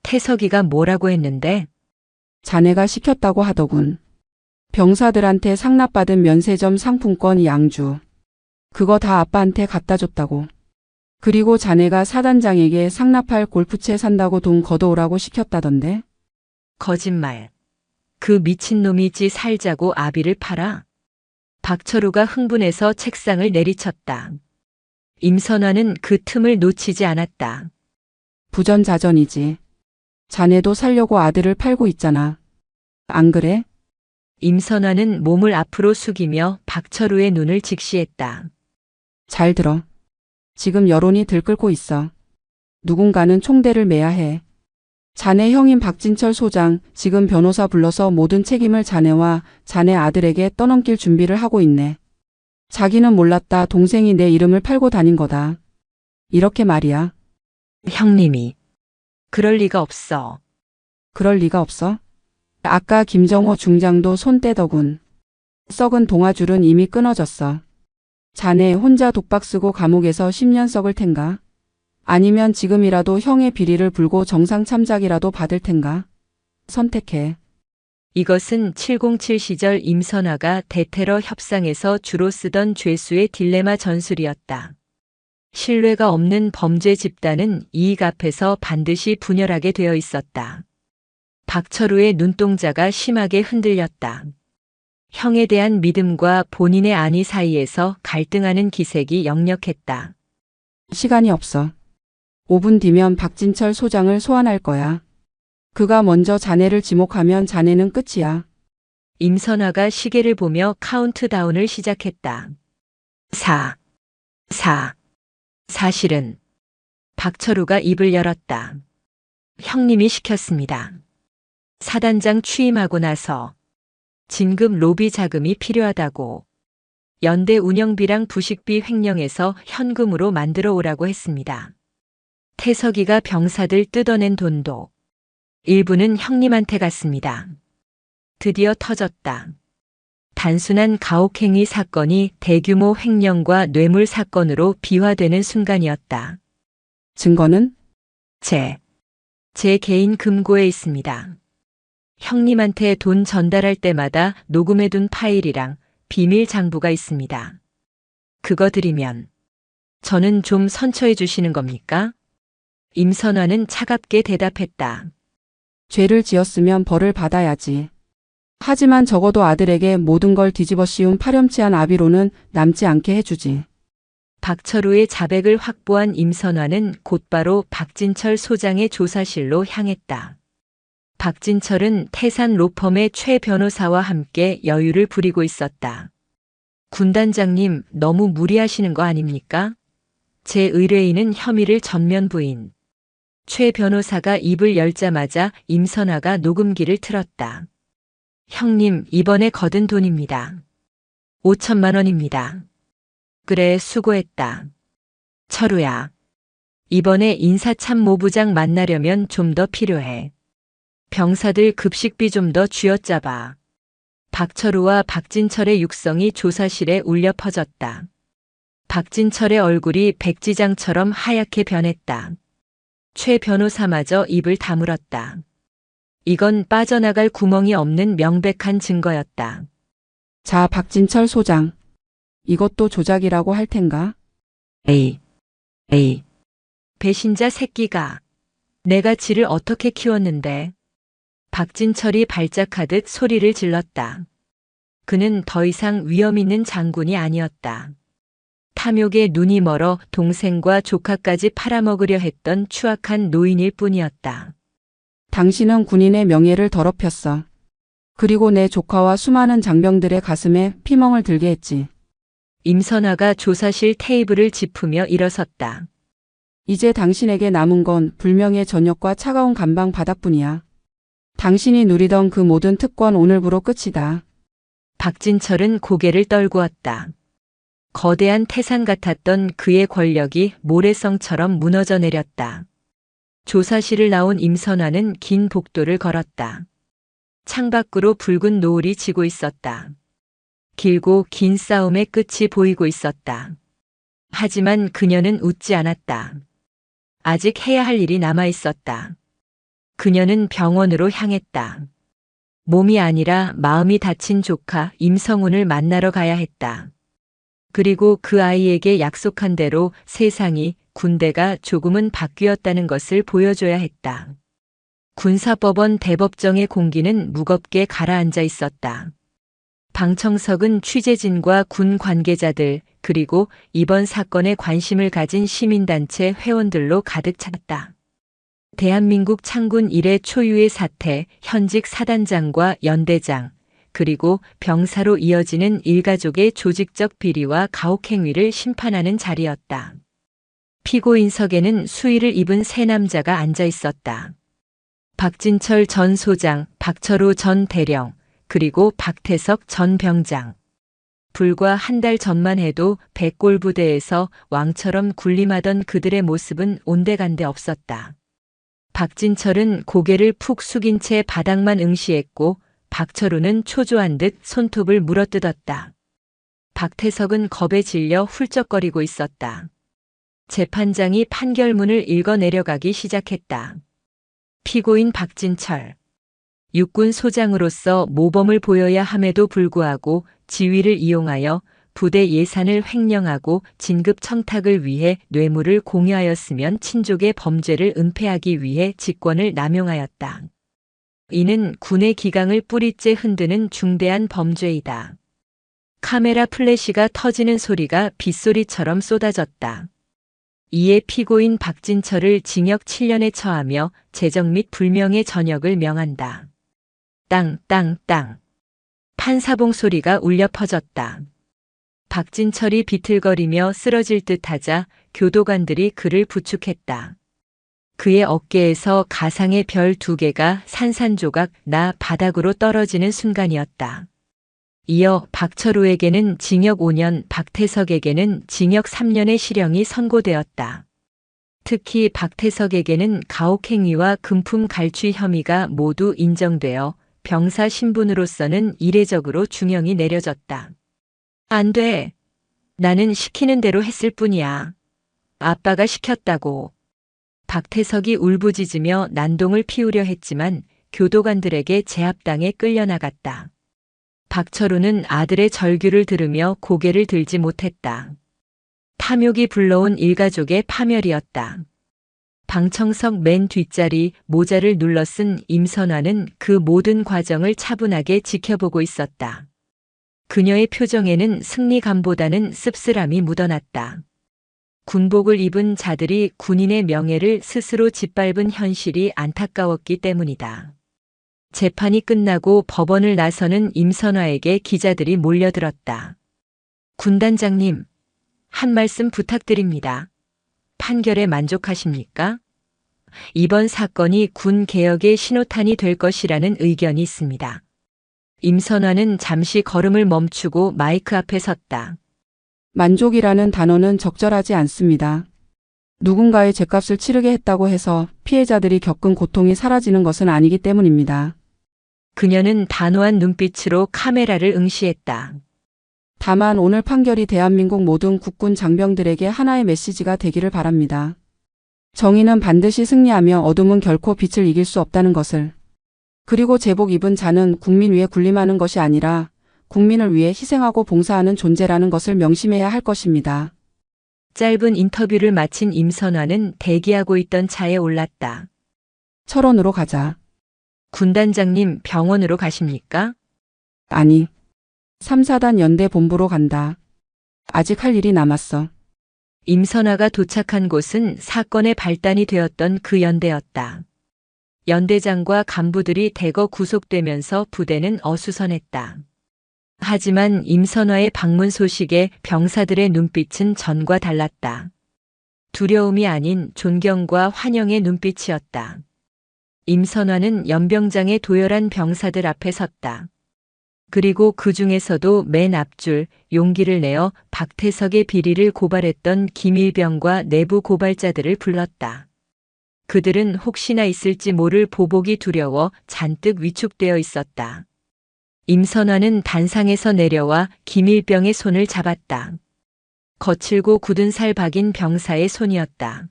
태석이가 뭐라고 했는데? 자네가 시켰다고 하더군. 병사들한테 상납받은 면세점 상품권 양주. 그거 다 아빠한테 갖다 줬다고. 그리고 자네가 사단장에게 상납할 골프채 산다고 돈 걷어오라고 시켰다던데. 거짓말. 그 미친놈이 지 살자고 아비를 팔아? 박철우가 흥분해서 책상을 내리쳤다. 임선화는 그 틈을 놓치지 않았다. 부전자전이지. 자네도 살려고 아들을 팔고 있잖아. 안 그래? 임선화는 몸을 앞으로 숙이며 박철우의 눈을 직시했다. 잘 들어. 지금 여론이 들끓고 있어. 누군가는 총대를 매야 해. 자네 형인 박진철 소장 지금 변호사 불러서 모든 책임을 자네와 자네 아들에게 떠넘길 준비를 하고 있네. 자기는 몰랐다. 동생이 내 이름을 팔고 다닌 거다. 이렇게 말이야. 형님이. 그럴 리가 없어. 그럴 리가 없어? 아까 김정호 중장도 손 떼더군. 썩은 동아줄은 이미 끊어졌어. 자네 혼자 독박 쓰고 감옥에서 10년 썩을 텐가? 아니면 지금이라도 형의 비리를 불고 정상 참작이라도 받을 텐가? 선택해. 이것은 707 시절 임선화가 대테러 협상에서 주로 쓰던 죄수의 딜레마 전술이었다. 신뢰가 없는 범죄 집단은 이익 앞에서 반드시 분열하게 되어 있었다. 박철우의 눈동자가 심하게 흔들렸다. 형에 대한 믿음과 본인의 안위 사이에서 갈등하는 기색이 역력했다. 시간이 없어. 5분 뒤면 박진철 소장을 소환할 거야. 그가 먼저 자네를 지목하면 자네는 끝이야. 임선화가 시계를 보며 카운트다운을 시작했다. 4. 사실은 박철우가 입을 열었다. 형님이 시켰습니다. 사단장 취임하고 나서 진급 로비 자금이 필요하다고 연대 운영비랑 부식비 횡령해서 현금으로 만들어 오라고 했습니다. 태석이가 병사들 뜯어낸 돈도 일부는 형님한테 갔습니다. 드디어 터졌다. 단순한 가혹행위 사건이 대규모 횡령과 뇌물 사건으로 비화되는 순간이었다. 증거는? 제 개인 금고에 있습니다. 형님한테 돈 전달할 때마다 녹음해둔 파일이랑 비밀 장부가 있습니다. 그거 드리면 저는 좀 선처해 주시는 겁니까? 임선화는 차갑게 대답했다. 죄를 지었으면 벌을 받아야지. 하지만 적어도 아들에게 모든 걸 뒤집어 씌운 파렴치한 아비로는 남지 않게 해주지. 박철우의 자백을 확보한 임선화는 곧바로 박진철 소장의 조사실로 향했다. 박진철은 태산 로펌의 최 변호사와 함께 여유를 부리고 있었다. 군단장님, 너무 무리하시는 거 아닙니까? 제 의뢰인은 혐의를 전면 부인. 최 변호사가 입을 열자마자 임선화가 녹음기를 틀었다. 형님, 이번에 거둔 돈입니다. 5천만 원입니다. 그래, 수고했다. 철우야. 이번에 인사참모부장 만나려면 좀 더 필요해. 병사들 급식비 좀 더 쥐어짜봐. 박철우와 박진철의 육성이 조사실에 울려 퍼졌다. 박진철의 얼굴이 백지장처럼 하얗게 변했다. 최 변호사마저 입을 다물었다. 이건 빠져나갈 구멍이 없는 명백한 증거였다. 자, 박진철 소장. 이것도 조작이라고 할 텐가? 에이. 배신자 새끼가. 내가 지를 어떻게 키웠는데. 박진철이 발작하듯 소리를 질렀다. 그는 더 이상 위험 있는 장군이 아니었다. 탐욕에 눈이 멀어 동생과 조카까지 팔아먹으려 했던 추악한 노인일 뿐이었다. 당신은 군인의 명예를 더럽혔어. 그리고 내 조카와 수많은 장병들의 가슴에 피멍을 들게 했지. 임선화가 조사실 테이블을 짚으며 일어섰다. 이제 당신에게 남은 건 불명예 전역과 차가운 감방 바닥뿐이야. 당신이 누리던 그 모든 특권 오늘부로 끝이다. 박진철은 고개를 떨구었다. 거대한 태산 같았던 그의 권력이 모래성처럼 무너져 내렸다. 조사실을 나온 임선화는 긴 복도를 걸었다. 창밖으로 붉은 노을이 지고 있었다. 길고 긴 싸움의 끝이 보이고 있었다. 하지만 그녀는 웃지 않았다. 아직 해야 할 일이 남아 있었다. 그녀는 병원으로 향했다. 몸이 아니라 마음이 다친 조카 임성훈을 만나러 가야 했다. 그리고 그 아이에게 약속한 대로 세상이, 군대가 조금은 바뀌었다는 것을 보여줘야 했다. 군사법원 대법정의 공기는 무겁게 가라앉아 있었다. 방청석은 취재진과 군 관계자들, 그리고 이번 사건에 관심을 가진 시민단체 회원들로 가득 찼다. 대한민국 창군 이래 초유의 사태, 현직 사단장과 연대장, 그리고 병사로 이어지는 일가족의 조직적 비리와 가혹행위를 심판하는 자리였다. 피고인석에는 수의를 입은 세 남자가 앉아 있었다. 박진철 전 소장, 박철우 전 대령, 그리고 박태석 전 병장. 불과 한 달 전만 해도 백골 부대에서 왕처럼 군림하던 그들의 모습은 온데간데 없었다. 박진철은 고개를 푹 숙인 채 바닥만 응시했고 박철우는 초조한 듯 손톱을 물어뜯었다. 박태석은 겁에 질려 훌쩍거리고 있었다. 재판장이 판결문을 읽어 내려가기 시작했다. 피고인 박진철. 육군 소장으로서 모범을 보여야 함에도 불구하고 지위를 이용하여 부대 예산을 횡령하고 진급 청탁을 위해 뇌물을 공유하였으면 친족의 범죄를 은폐하기 위해 직권을 남용하였다. 이는 군의 기강을 뿌리째 흔드는 중대한 범죄이다. 카메라 플래시가 터지는 소리가 빗소리처럼 쏟아졌다. 이에 피고인 박진철을 징역 7년에 처하며 재정 및 불명예 전역을 명한다. 땅, 땅, 땅. 판사봉 소리가 울려 퍼졌다. 박진철이 비틀거리며 쓰러질 듯 하자 교도관들이 그를 부축했다. 그의 어깨에서 가상의 별 2개가 산산조각 나 바닥으로 떨어지는 순간이었다. 이어 박철우에게는 징역 5년, 박태석에게는 징역 3년의 실형이 선고되었다. 특히 박태석에게는 가혹행위와 금품 갈취 혐의가 모두 인정되어 병사 신분으로서는 이례적으로 중형이 내려졌다. 안 돼. 나는 시키는 대로 했을 뿐이야. 아빠가 시켰다고. 박태석이 울부짖으며 난동을 피우려 했지만 교도관들에게 제압당해 끌려나갔다. 박철우는 아들의 절규를 들으며 고개를 들지 못했다. 탐욕이 불러온 일가족의 파멸이었다. 방청석 맨 뒷자리 모자를 눌러 쓴 임선화는 그 모든 과정을 차분하게 지켜보고 있었다. 그녀의 표정에는 승리감보다는 씁쓸함이 묻어났다. 군복을 입은 자들이 군인의 명예를 스스로 짓밟은 현실이 안타까웠기 때문이다. 재판이 끝나고 법원을 나서는 임선화에게 기자들이 몰려들었다. 군단장님, 한 말씀 부탁드립니다. 판결에 만족하십니까? 이번 사건이 군 개혁의 신호탄이 될 것이라는 의견이 있습니다. 임선화는 잠시 걸음을 멈추고 마이크 앞에 섰다. 만족이라는 단어는 적절하지 않습니다. 누군가의 죗값을 치르게 했다고 해서 피해자들이 겪은 고통이 사라지는 것은 아니기 때문입니다. 그녀는 단호한 눈빛으로 카메라를 응시했다. 다만 오늘 판결이 대한민국 모든 국군 장병들에게 하나의 메시지가 되기를 바랍니다. 정의는 반드시 승리하며 어둠은 결코 빛을 이길 수 없다는 것을. 그리고 제복 입은 자는 국민 위에 군림하는 것이 아니라 국민을 위해 희생하고 봉사하는 존재라는 것을 명심해야 할 것입니다. 짧은 인터뷰를 마친 임선화는 대기하고 있던 차에 올랐다. 철원으로 가자. 군단장님, 병원으로 가십니까? 아니. 3, 4단 연대 본부로 간다. 아직 할 일이 남았어. 임선화가 도착한 곳은 사건의 발단이 되었던 그 연대였다. 연대장과 간부들이 대거 구속되면서 부대는 어수선했다. 하지만 임선화의 방문 소식에 병사들의 눈빛은 전과 달랐다. 두려움이 아닌 존경과 환영의 눈빛이었다. 임선화는 연병장의 도열한 병사들 앞에 섰다. 그리고 그 중에서도 맨 앞줄 용기를 내어 박태석의 비리를 고발했던 김일병과 내부 고발자들을 불렀다. 그들은 혹시나 있을지 모를 보복이 두려워 잔뜩 위축되어 있었다. 임선화는 단상에서 내려와 김일병의 손을 잡았다. 거칠고 굳은 살 박인 병사의 손이었다.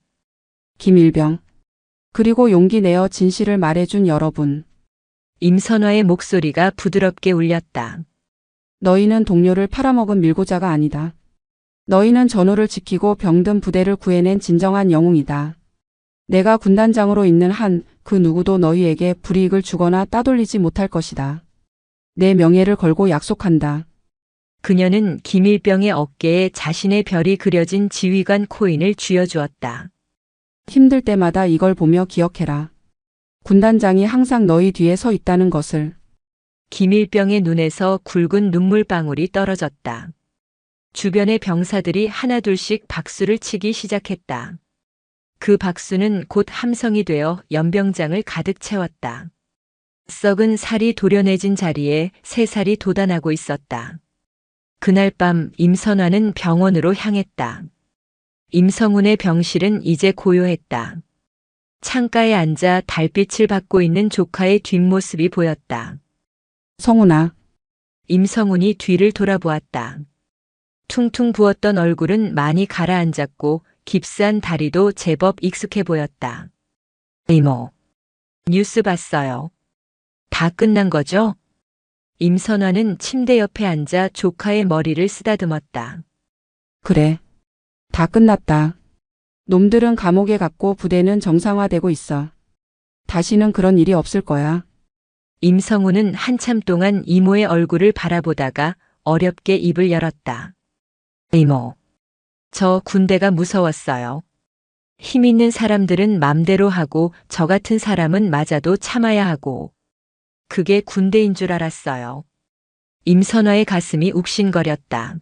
김일병. 그리고 용기 내어 진실을 말해준 여러분. 임선화의 목소리가 부드럽게 울렸다. 너희는 동료를 팔아먹은 밀고자가 아니다. 너희는 전우를 지키고 병든 부대를 구해낸 진정한 영웅이다. 내가 군단장으로 있는 한 그 누구도 너희에게 불이익을 주거나 따돌리지 못할 것이다. 내 명예를 걸고 약속한다. 그녀는 김일병의 어깨에 자신의 별이 그려진 지휘관 코인을 쥐어주었다. 힘들 때마다 이걸 보며 기억해라. 군단장이 항상 너희 뒤에 서 있다는 것을. 김일병의 눈에서 굵은 눈물방울이 떨어졌다. 주변의 병사들이 하나둘씩 박수를 치기 시작했다. 그 박수는 곧 함성이 되어 연병장을 가득 채웠다. 썩은 살이 도려내진 자리에 새 살이 돋아나고 있었다. 그날 밤 임선화는 병원으로 향했다. 임성훈의 병실은 이제 고요했다. 창가에 앉아 달빛을 받고 있는 조카의 뒷모습이 보였다. 성훈아, 임성훈이 뒤를 돌아보았다. 퉁퉁 부었던 얼굴은 많이 가라앉았고 깁스한 다리도 제법 익숙해 보였다. 이모, 뉴스 봤어요. 다 끝난 거죠? 임선화는 침대 옆에 앉아 조카의 머리를 쓰다듬었다. 그래. 다 끝났다. 놈들은 감옥에 갔고 부대는 정상화되고 있어. 다시는 그런 일이 없을 거야. 임성훈은 한참 동안 이모의 얼굴을 바라보다가 어렵게 입을 열었다. 이모, 저 군대가 무서웠어요. 힘 있는 사람들은 맘대로 하고 저 같은 사람은 맞아도 참아야 하고. 그게 군대인 줄 알았어요. 임선화의 가슴이 욱신거렸다.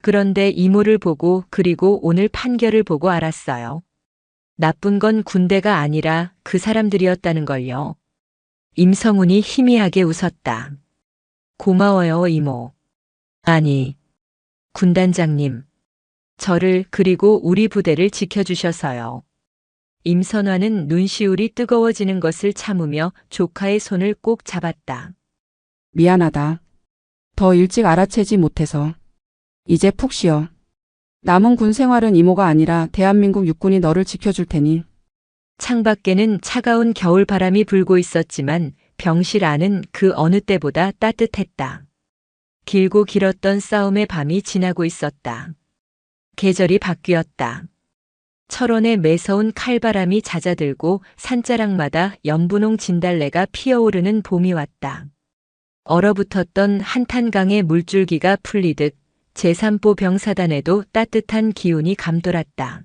그런데 이모를 보고 그리고 오늘 판결을 보고 알았어요. 나쁜 건 군대가 아니라 그 사람들이었다는 걸요. 임성훈이 희미하게 웃었다. 고마워요, 이모. 아니, 군단장님. 저를 그리고 우리 부대를 지켜주셔서요. 임선화는 눈시울이 뜨거워지는 것을 참으며 조카의 손을 꼭 잡았다. 미안하다. 더 일찍 알아채지 못해서. 이제 푹 쉬어. 남은 군 생활은 이모가 아니라 대한민국 육군이 너를 지켜줄 테니. 창밖에는 차가운 겨울 바람이 불고 있었지만 병실 안은 그 어느 때보다 따뜻했다. 길고 길었던 싸움의 밤이 지나고 있었다. 계절이 바뀌었다. 철원에 매서운 칼바람이 잦아들고 산자락마다 연분홍 진달래가 피어오르는 봄이 왔다. 얼어붙었던 한탄강의 물줄기가 풀리듯 제3보 병사단에도 따뜻한 기운이 감돌았다.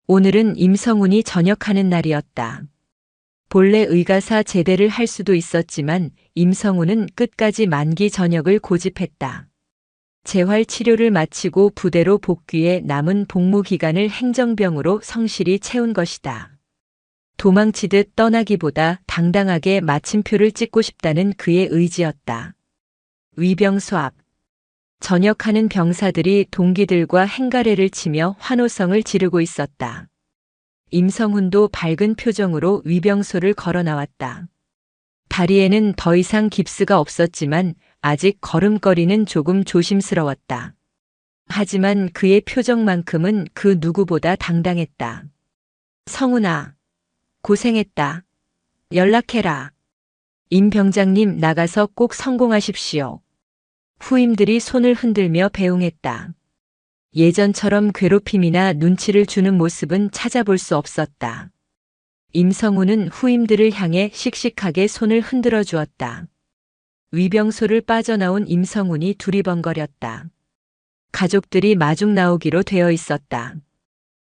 오늘은 임성훈이 전역하는 날이었다. 본래 의가사 제대를 할 수도 있었지만 임성훈은 끝까지 만기 전역을 고집했다. 재활 치료를 마치고 부대로 복귀해 남은 복무 기간을 행정병으로 성실히 채운 것이다. 도망치듯 떠나기보다 당당하게 마침표를 찍고 싶다는 그의 의지였다. 위병소 앞. 전역하는 병사들이 동기들과 행가래를 치며 환호성을 지르고 있었다. 임성훈도 밝은 표정으로 위병소를 걸어 나왔다. 다리에는 더 이상 깁스가 없었지만 아직 걸음걸이는 조금 조심스러웠다. 하지만 그의 표정만큼은 그 누구보다 당당했다. 성훈아, 고생했다. 연락해라. 임 병장님 나가서 꼭 성공하십시오. 후임들이 손을 흔들며 배웅했다. 예전처럼 괴롭힘이나 눈치를 주는 모습은 찾아볼 수 없었다. 임성훈은 후임들을 향해 씩씩하게 손을 흔들어 주었다. 위병소를 빠져나온 임성훈이 두리번거렸다. 가족들이 마중 나오기로 되어 있었다.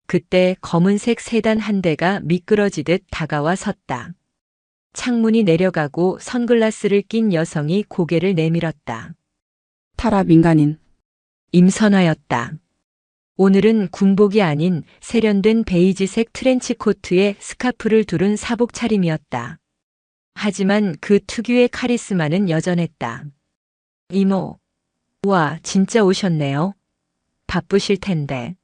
그때 검은색 세단 한 대가 미끄러지듯 다가와 섰다. 창문이 내려가고 선글라스를 낀 여성이 고개를 내밀었다. 타라 민간인. 임선화였다. 오늘은 군복이 아닌 세련된 베이지색 트렌치 코트에 스카프를 두른 사복 차림이었다. 하지만 그 특유의 카리스마는 여전했다. 이모, 와, 진짜 오셨네요. 바쁘실 텐데.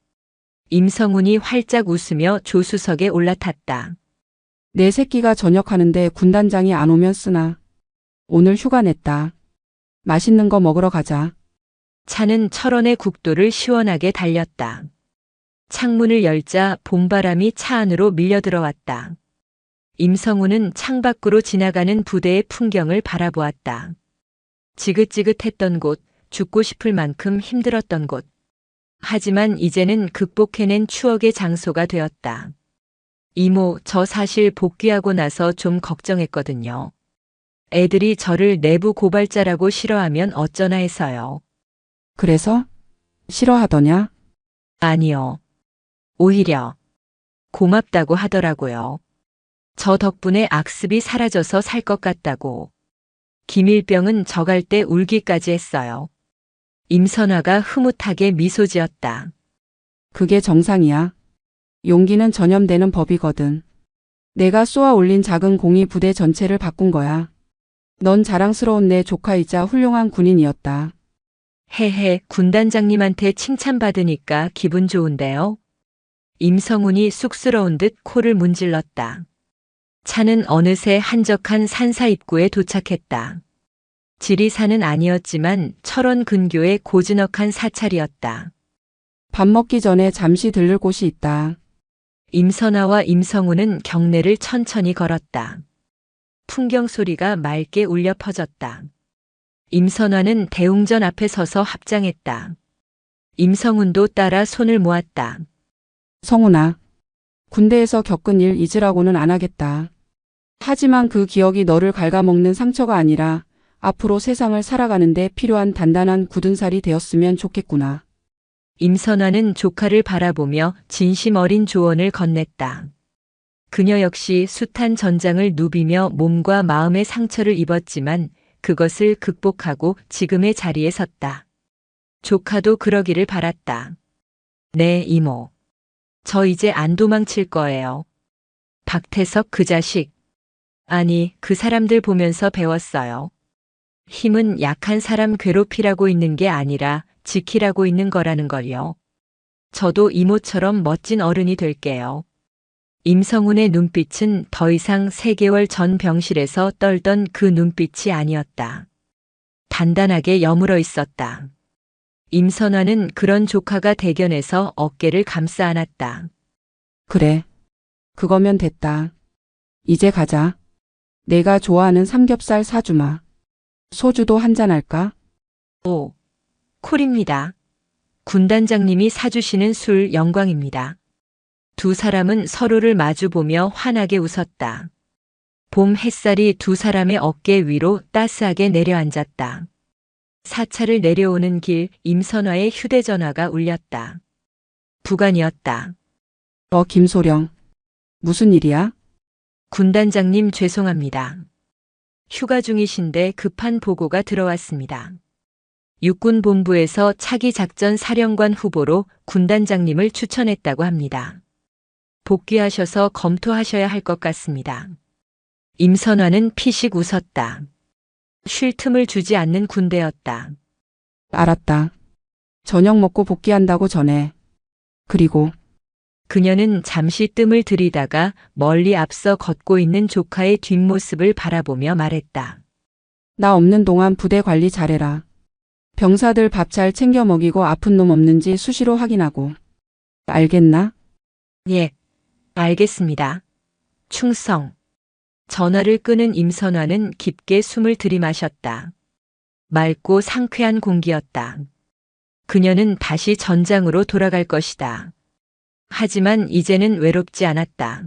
임성훈이 활짝 웃으며 조수석에 올라탔다. 내 새끼가 전역하는데 군단장이 안 오면 쓰나. 오늘 휴가 냈다. 맛있는 거 먹으러 가자. 차는 철원의 국도를 시원하게 달렸다. 창문을 열자 봄바람이 차 안으로 밀려 들어왔다. 임성훈은 창밖으로 지나가는 부대의 풍경을 바라보았다. 지긋지긋했던 곳, 죽고 싶을 만큼 힘들었던 곳. 하지만 이제는 극복해낸 추억의 장소가 되었다. 이모, 저 사실 복귀하고 나서 좀 걱정했거든요. 애들이 저를 내부 고발자라고 싫어하면 어쩌나 해서요. 그래서? 싫어하더냐? 아니요. 오히려 고맙다고 하더라고요. 저 덕분에 악습이 사라져서 살 것 같다고. 김일병은 저 갈 때 울기까지 했어요. 임선화가 흐뭇하게 미소 지었다. 그게 정상이야. 용기는 전염되는 법이거든. 내가 쏘아 올린 작은 공이 부대 전체를 바꾼 거야. 넌 자랑스러운 내 조카이자 훌륭한 군인이었다. 헤헤, 군단장님한테 칭찬받으니까 기분 좋은데요? 임성훈이 쑥스러운 듯 코를 문질렀다. 차는 어느새 한적한 산사 입구에 도착했다. 지리산은 아니었지만 철원 근교의 고즈넉한 사찰이었다. 밥 먹기 전에 잠시 들를 곳이 있다. 임선아와 임성훈은 경내를 천천히 걸었다. 풍경 소리가 맑게 울려 퍼졌다. 임선아는 대웅전 앞에 서서 합장했다. 임성훈도 따라 손을 모았다. 성훈아, 군대에서 겪은 일 잊으라고는 안 하겠다. 하지만 그 기억이 너를 갉아먹는 상처가 아니라 앞으로 세상을 살아가는데 필요한 단단한 굳은 살이 되었으면 좋겠구나. 임선아는 조카를 바라보며 진심 어린 조언을 건넸다. 그녀 역시 숱한 전장을 누비며 몸과 마음의 상처를 입었지만 그것을 극복하고 지금의 자리에 섰다. 조카도 그러기를 바랐다. 네, 이모. 저 이제 안 도망칠 거예요. 박태석 그 자식. 아니, 그 사람들 보면서 배웠어요. 힘은 약한 사람 괴롭히라고 있는 게 아니라 지키라고 있는 거라는 걸요. 저도 이모처럼 멋진 어른이 될게요. 임성훈의 눈빛은 더 이상 3개월 전 병실에서 떨던 그 눈빛이 아니었다. 단단하게 여물어 있었다. 임선화는 그런 조카가 대견해서 어깨를 감싸 안았다. 그래. 그거면 됐다. 이제 가자. 내가 좋아하는 삼겹살 사주마. 소주도 한잔 할까? 오, 콜입니다. 군단장님이 사주시는 술 영광입니다. 두 사람은 서로를 마주보며 환하게 웃었다. 봄 햇살이 두 사람의 어깨 위로 따스하게 내려앉았다. 사찰을 내려오는 길 임선화의 휴대전화가 울렸다. 부관이었다. 김소령. 무슨 일이야? 군단장님 죄송합니다. 휴가 중이신데 급한 보고가 들어왔습니다. 육군본부에서 차기 작전 사령관 후보로 군단장님을 추천했다고 합니다. 복귀하셔서 검토하셔야 할 것 같습니다. 임선화는 피식 웃었다. 쉴 틈을 주지 않는 군대였다. 알았다. 저녁 먹고 복귀한다고 전해. 그리고 그녀는 잠시 뜸을 들이다가 멀리 앞서 걷고 있는 조카의 뒷모습을 바라보며 말했다. 나 없는 동안 부대 관리 잘해라. 병사들 밥 잘 챙겨 먹이고 아픈 놈 없는지 수시로 확인하고. 알겠나? 예, 알겠습니다. 충성. 전화를 끄는 임선화는 깊게 숨을 들이마셨다. 맑고 상쾌한 공기였다. 그녀는 다시 전장으로 돌아갈 것이다. 하지만 이제는 외롭지 않았다.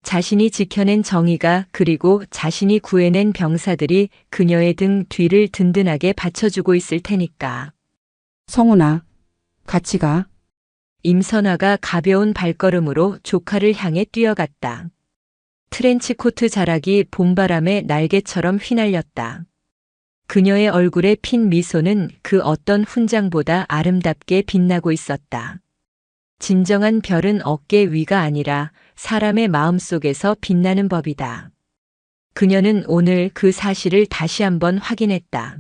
자신이 지켜낸 정의가 그리고 자신이 구해낸 병사들이 그녀의 등 뒤를 든든하게 받쳐주고 있을 테니까. 성훈아, 같이 가. 임선화가 가벼운 발걸음으로 조카를 향해 뛰어갔다. 트렌치코트 자락이 봄바람에 날개처럼 휘날렸다. 그녀의 얼굴에 핀 미소는 그 어떤 훈장보다 아름답게 빛나고 있었다. 진정한 별은 어깨 위가 아니라 사람의 마음 속에서 빛나는 법이다. 그녀는 오늘 그 사실을 다시 한번 확인했다.